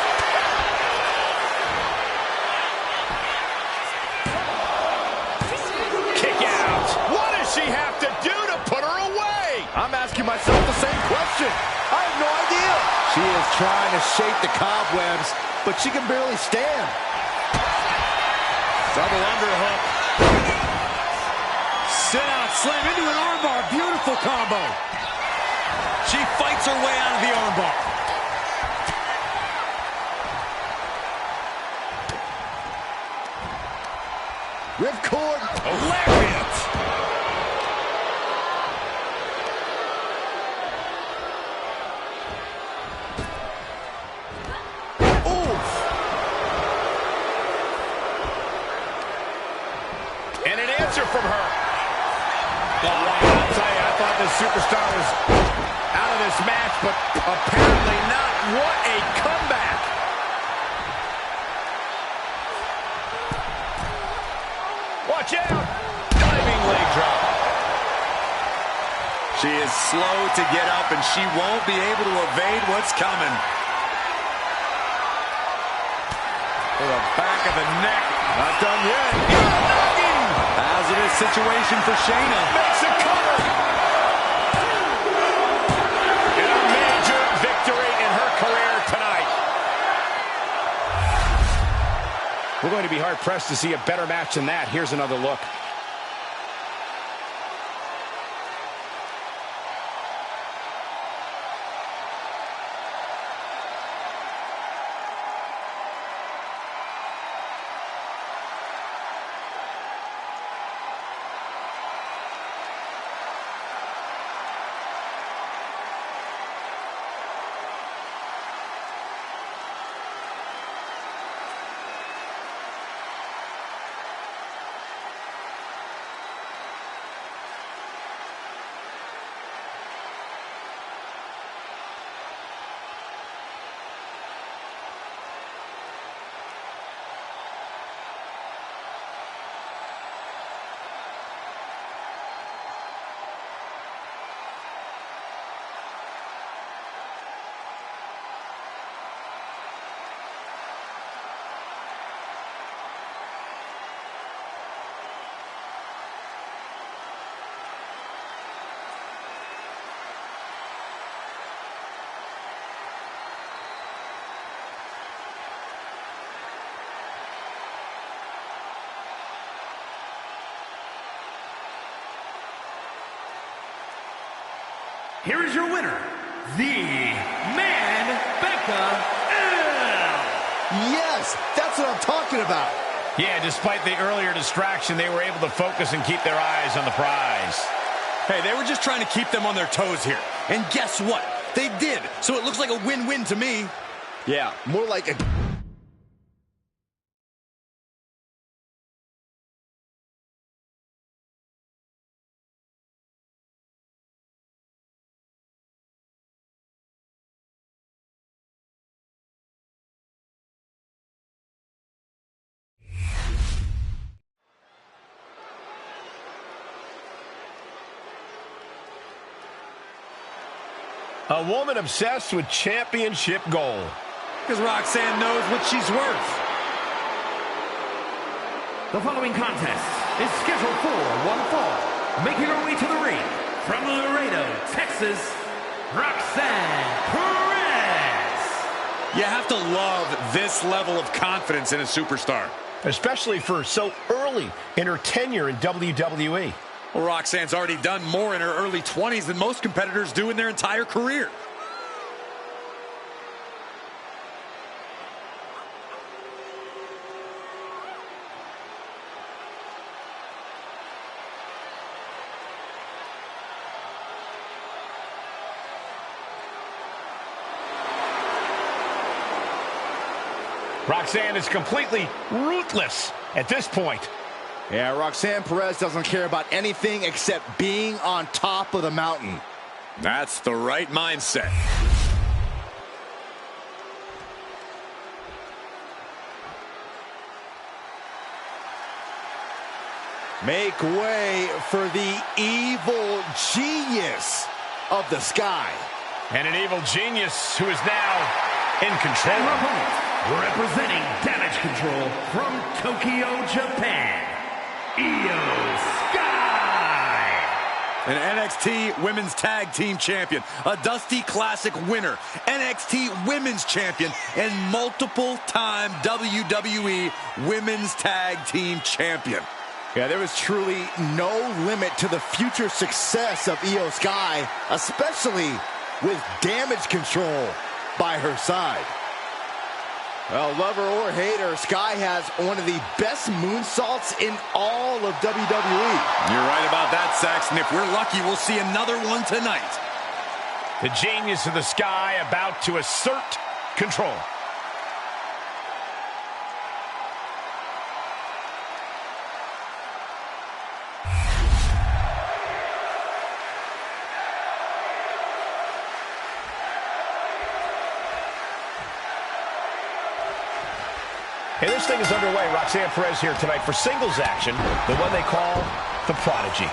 Kick out. What does she have to do to put her away? I'm asking myself the same question. I have no idea. She is trying to shake the cobwebs, but she can barely stand. Double underhook. Sit out, slam into an armbar. Beautiful combo. She fights her way out of the armbar. Ripcord. Lariat. Oof. And an answer from her. Oh, I'll tell you, I thought this superstar was out of this match, but apparently not. What a comeback. Watch out. Diving leg drop. She is slow to get up, and she won't be able to evade what's coming. To the back of the neck. Not done yet. Hazardous situation for Shayna. Makes a cover. And a major victory in her career tonight. We're going to be hard-pressed to see a better match than that. Here's another look. Here is your winner, the Man Becca L. Yes, that's what I'm talking about. Yeah, despite the earlier distraction, they were able to focus and keep their eyes on the prize. Hey, they were just trying to keep them on their toes here. And guess what? They did. So it looks like a win-win to me. Yeah, more like a A woman obsessed with championship gold. Because Roxanne knows what she's worth. The following contest is scheduled for one fall. Making her way to the ring from Laredo, Texas, Roxanne Perez. You have to love this level of confidence in a superstar. Especially for so early in her tenure in WWE. Well, Roxanne's already done more in her early 20s than most competitors do in their entire career. Roxanne is completely ruthless at this point. Yeah, Roxanne Perez doesn't care about anything except being on top of the mountain. That's the right mindset. Make way for the evil genius of the sky. And an evil genius who is now in control. And her opponent, representing Damage Control from Tokyo, Japan, Io Sky. An NXT Women's Tag Team Champion, a Dusty Classic winner, NXT Women's Champion, and multiple-time WWE Women's Tag Team Champion. Yeah, there was truly no limit to the future success of Io Sky, especially with Damage Control by her side. Well, lover or hater, Sky has one of the best moonsaults in all of WWE. You're right about that, Saxton. If we're lucky, we'll see another one tonight. The genius of the Sky about to assert control. Hey, this thing is underway. Roxanne Perez here tonight for singles action, the one they call the Prodigy.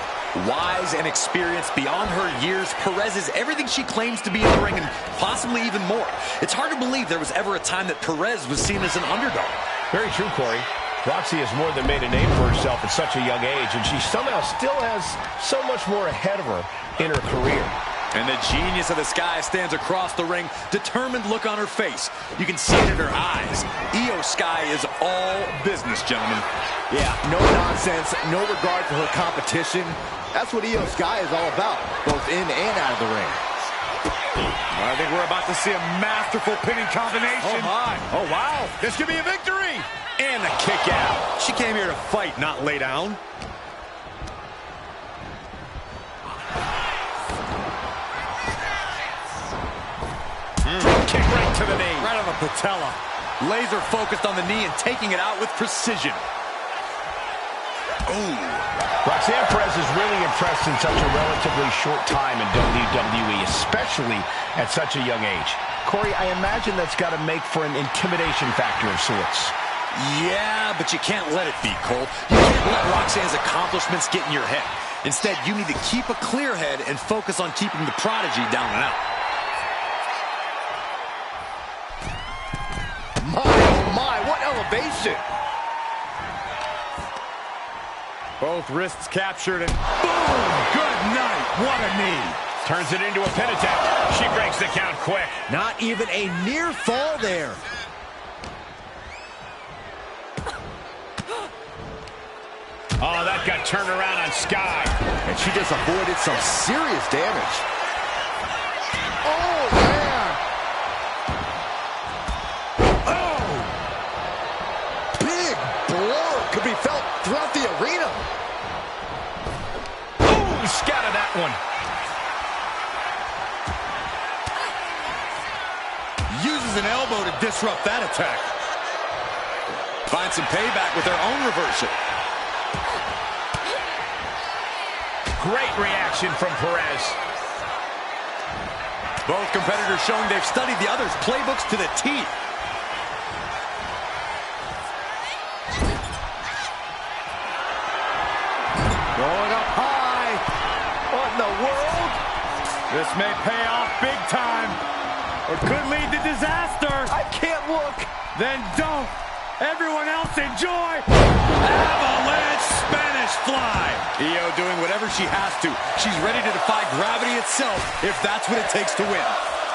Wise and experienced beyond her years, Perez is everything she claims to be in the ring and possibly even more. It's hard to believe there was ever a time that Perez was seen as an underdog. Very true, Corey. Roxy has more than made a name for herself at such a young age, and she somehow still has so much more ahead of her in her career. And the genius of the Sky stands across the ring, determined look on her face. You can see it in her eyes. Io Sky is all business, gentlemen. Yeah, no nonsense, no regard for her competition. That's what Io Sky is all about, both in and out of the ring. I think we're about to see a masterful pinning combination. Oh, my. Oh, wow. This could be a victory. And a kick out. She came here to fight, not lay down. Kick right to the knee. Right on the patella. Laser focused on the knee and taking it out with precision. Ooh. Roxanne Perez is really impressed in such a relatively short time in WWE, especially at such a young age. Corey, I imagine that's got to make for an intimidation factor of sorts. Yeah, but you can't let it be, Cole. You can't let Roxanne's accomplishments get in your head. Instead, you need to keep a clear head and focus on keeping the Prodigy down and out. My, oh my, what elevation! Both wrists captured and boom! Good night. What a knee. Turns it into a pin attempt. She breaks the count quick. Not even a near fall there. Oh, that got turned around on Sky. And she just avoided some serious damage. Oh, man. Oh. Big blow could be felt throughout the arena. Ooh, scattered that one. Uses an elbow to disrupt that attack. Finds some payback with their own reversal. Great reaction from Perez. Both competitors showing they've studied the other's playbooks to the T. Going up high. What in the world? This may pay off big time, or could lead to disaster. I can't look. Then don't. Everyone else enjoy. Avalanche Spanish fly. Io doing whatever she has to. She's ready to defy gravity itself if that's what it takes to win.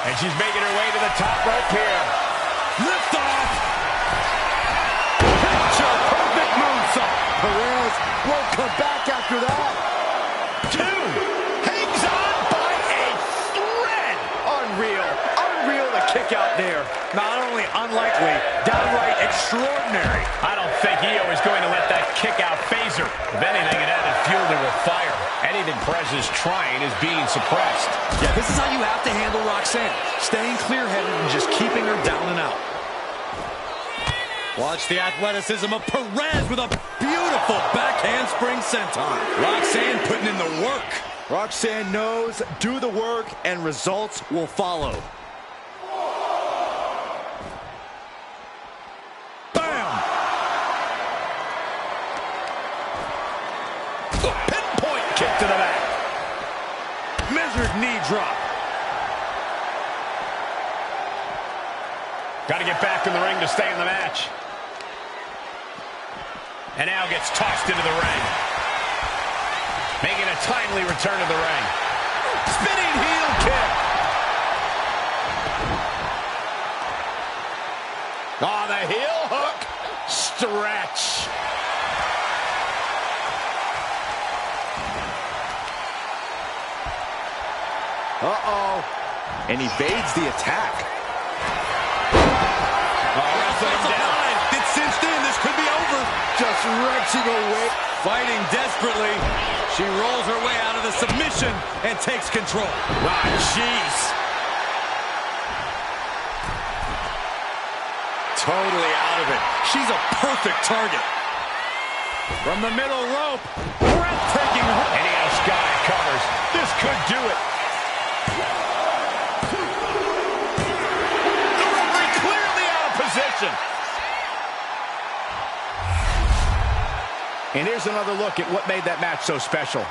And she's making her way to the top rope here. Lift off. Picture perfect moonsault. Perez won't come back after that. 2. Hangs on by a thread. Unreal. Unreal the kick out there. Not only unlikely, downright extraordinary. I don't think Io is going to let that kick out phase her. If anything, it added fuel to her fire. Anything Perez is trying is being suppressed. Yeah, this is how you have to handle Roxanne. Staying clear-headed and just keeping her down and out. Watch the athleticism of Perez with a beautiful backhand spring senton. Roxanne putting in the work. Roxanne knows, do the work, and results will follow. Bam! Pinpoint kick to the back. Measured knee drop. Got to get back in the ring to stay in the match. And now gets tossed into the ring. Making a timely return to the ring. Spinning heel kick. Oh, the heel hook. Stretch. Uh-oh. And evades the attack. Wrestling him down. It's cinched in. This could be over. Just wrenching away. Fighting desperately. She rolls her way out of the submission and takes control. Ah, jeez. Totally out of it. She's a perfect target. From the middle rope. Breathtaking. And Io Sky covers. This could do it. The referee clearly out of position. And here's another look at what made that match so special.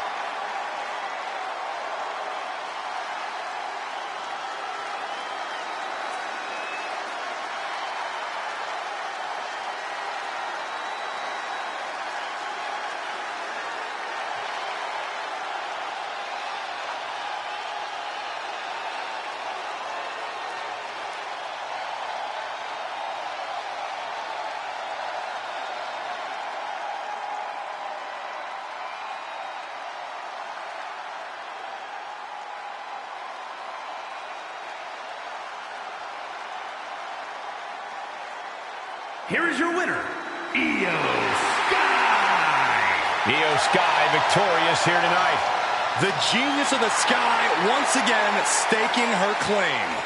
Here is your winner, Io Sky. Io Sky victorious here tonight. The genius of the Sky once again staking her claim.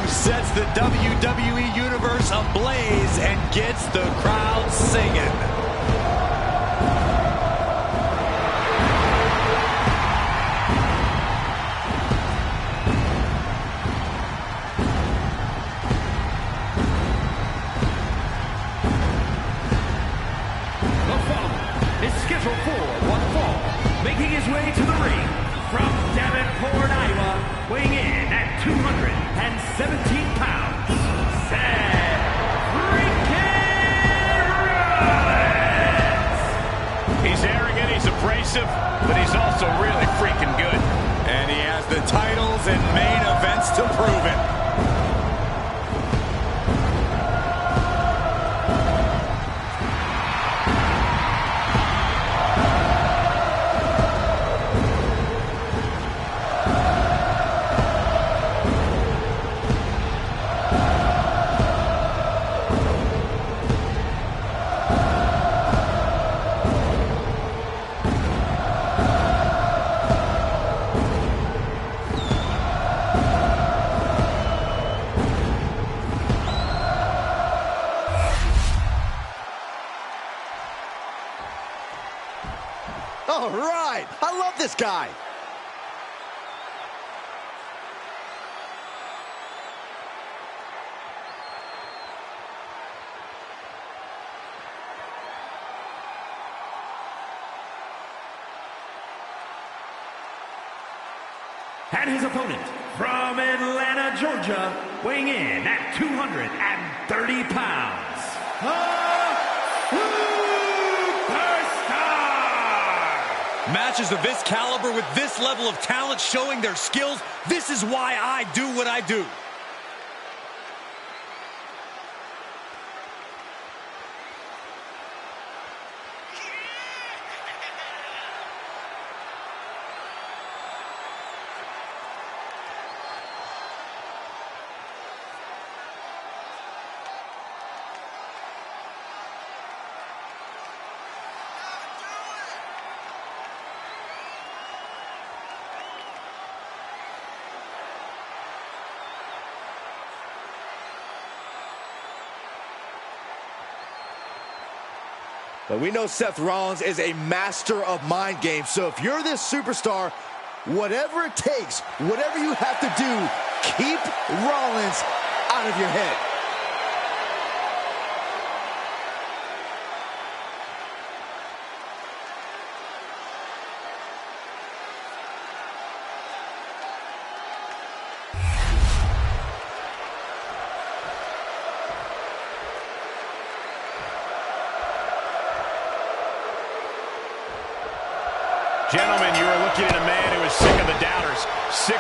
Sets the WWE Universe ablaze and gets the crowd singing. The following is scheduled for one fall, making his way to the ring from Davenport, Iowa, weighing in at 217 pounds, Seth freaking Rollins! He's arrogant, he's abrasive, but he's also really freaking good. And he has the titles and main events to prove it. All right, I love this guy. And his opponent from Atlanta, Georgia, weighing in at 230 pounds, Superstar! Matches of this caliber with this level of talent showing their skills, this is why I do what I do. But we know Seth Rollins is a master of mind games. So if you're this superstar, whatever it takes, whatever you have to do, keep Rollins out of your head. Gentlemen, you are looking at a man who is sick of the doubters. Sick.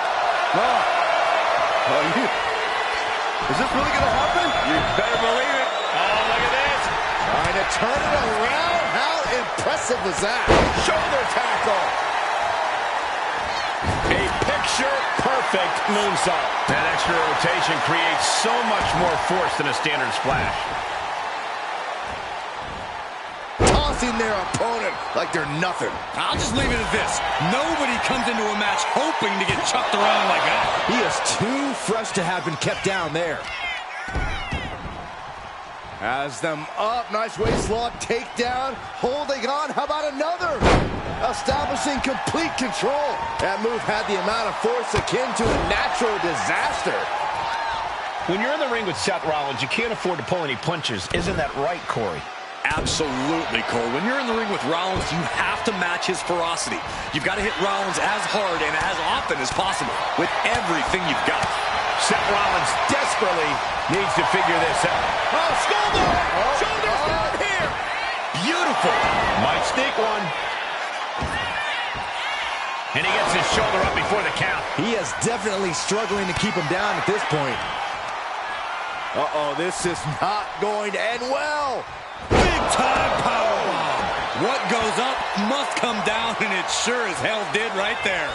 Is this really going to happen? You better believe it. Oh, look at this. Trying to turn it around. How impressive was that? Shoulder tackle. A picture-perfect moonsault. That extra rotation creates so much more force than a standard splash. Tossing their opponent like they're nothing. I'll just leave it at this. Nobody comes into a match hoping to get chucked around like that. He is too fresh to have been kept down there. Has them up. Nice waist lock. Takedown. Holding on. How about another? Establishing complete control. That move had the amount of force akin to a natural disaster. When you're in the ring with Seth Rollins, you can't afford to pull any punches. Isn't that right, Corey? Absolutely, Cole. When you're in the ring with Rollins, you have to match his ferocity. You've got to hit Rollins as hard and as often as possible with everything you've got. Seth Rollins desperately needs to figure this out. Oh, shoulder! Shoulder's down here! Beautiful! Might sneak one. And he gets his shoulder up before the count. He is definitely struggling to keep him down at this point. Uh-oh, this is not going to end well. Big-time powerbomb. What goes up must come down, and it sure as hell did right there.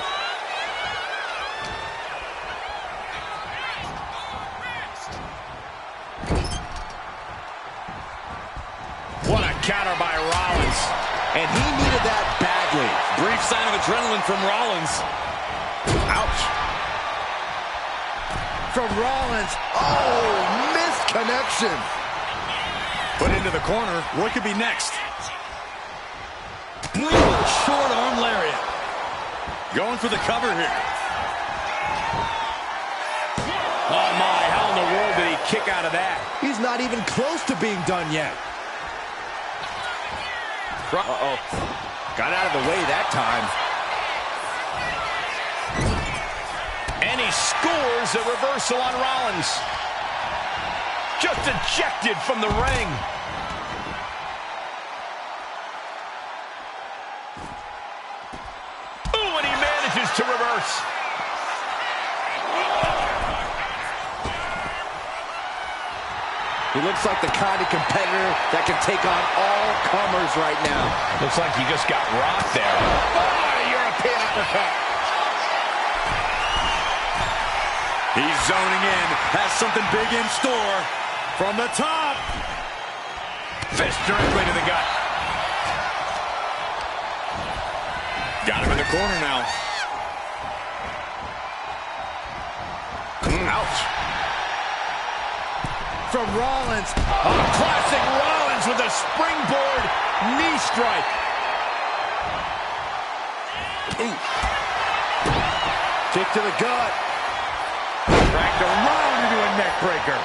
What a counter by Rollins. And he needed that badly. Brief sign of adrenaline from Rollins. Ouch. From Rollins. Oh, missed connection. Put into the corner. What could be next? Brutal short arm lariat. Going for the cover here. Oh, my. How in the world did he kick out of that? He's not even close to being done yet. Uh-oh. Got out of the way that time. And he scores a reversal on Rollins. Just ejected from the ring. Ooh, and he manages to reverse. He looks like the kind of competitor that can take on all comers right now. Looks like he just got rocked there. Oh, European uppercut. He's zoning in, has something big in store. From the top. Fist directly to the gut. Got him in the corner now. Ouch. From Rollins. Oh, classic Rollins with a springboard knee strike. Ooh. Kick to the gut. Dragged around into a neck breaker.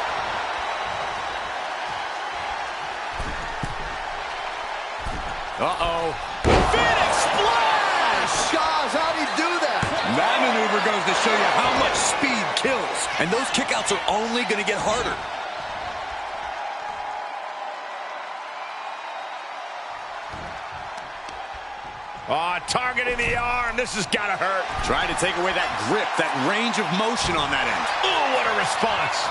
Uh-oh. Phoenix Splash! Gosh, how'd he do that? That maneuver goes to show you how much speed kills. And those kickouts are only going to get harder. Oh, targeting the arm. This has got to hurt. Trying to take away that grip, that range of motion on that end. Oh, what a response.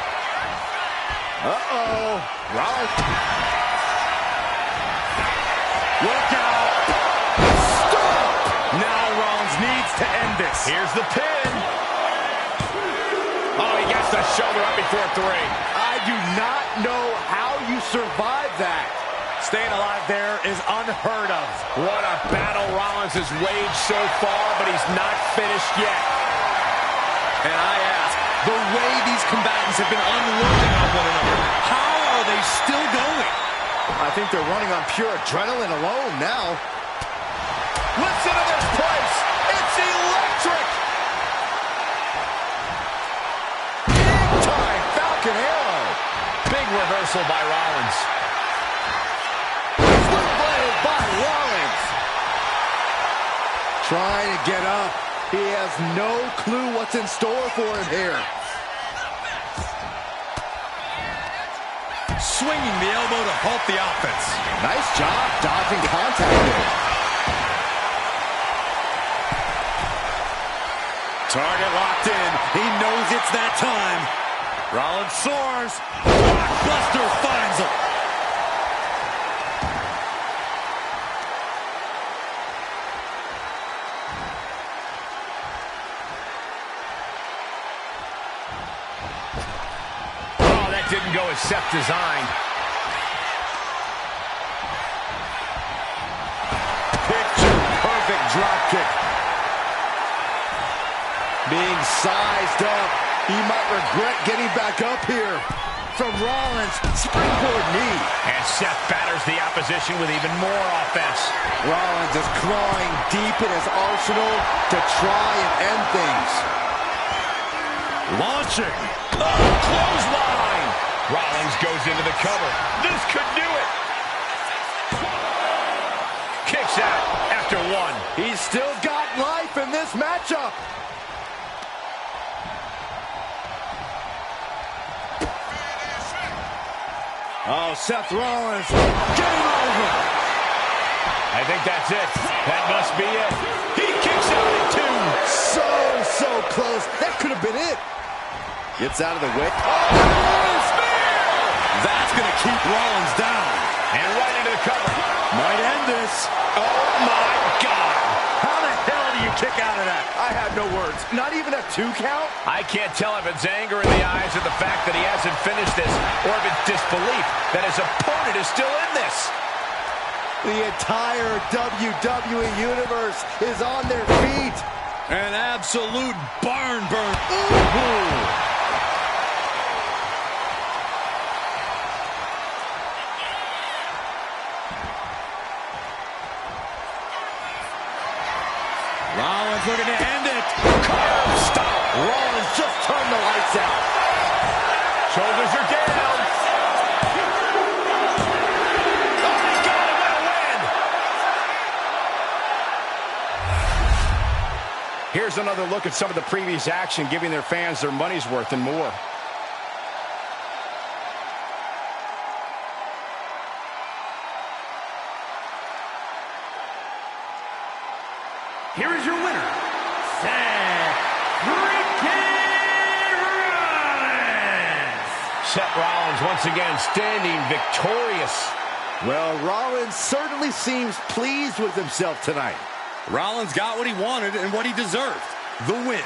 Uh-oh. Rollins. Look out. Stop. Now Rollins needs to end this. Here's the pin. Oh, he gets the shoulder up before 3. I do not know how you survive that. Staying alive there is unheard of. What a battle Rollins has waged so far, but he's not finished yet. And I ask, the way these combatants have been unloading on one another, how are they still going? I think they're running on pure adrenaline alone now. Listen to this place. It's electric. Big time Falcon Arrow. Big reversal by Rollins. By Rollins. Trying to get up. He has no clue what's in store for him here. Swinging the elbow to halt the offense. Nice job dodging contact there. Target locked in. He knows it's that time. Rollins soars. Blockbuster finds him. Didn't go as Seth designed. Picture perfect drop kick. Being sized up. He might regret getting back up here. From Rollins, springboard knee. And Seth batters the opposition with even more offense. Rollins is clawing deep in his arsenal to try and end things. Launching. Oh, clothesline. Rollins goes into the cover. This could do it. Kicks out after 1. He's still got life in this matchup. Oh, Seth Rollins, game over. I think that's it. That must be it. He kicks out at 2. So close. That could have been it. Gets out of the way. Oh, spear! That's going to keep Rollins down. And right into the cover. Might end this. Oh, my God. How the hell do you kick out of that? I have no words. Not even a 2 count? I can't tell if it's anger in the eyes or the fact that he hasn't finished this, or if it's disbelief that his opponent is still in this. The entire WWE Universe is on their feet. An absolute barn burn. Ooh. Rollins looking to end it. Curve stop. Rollins just turned the lights out. Shoulders are down. Oh, he got him with a win. Here's another look at some of the previous action, giving their fans their money's worth and more. Here is your winner, Seth Rollins. Seth Rollins once again standing victorious. Well, Rollins certainly seems pleased with himself tonight. Rollins got what he wanted and what he deserved. The win.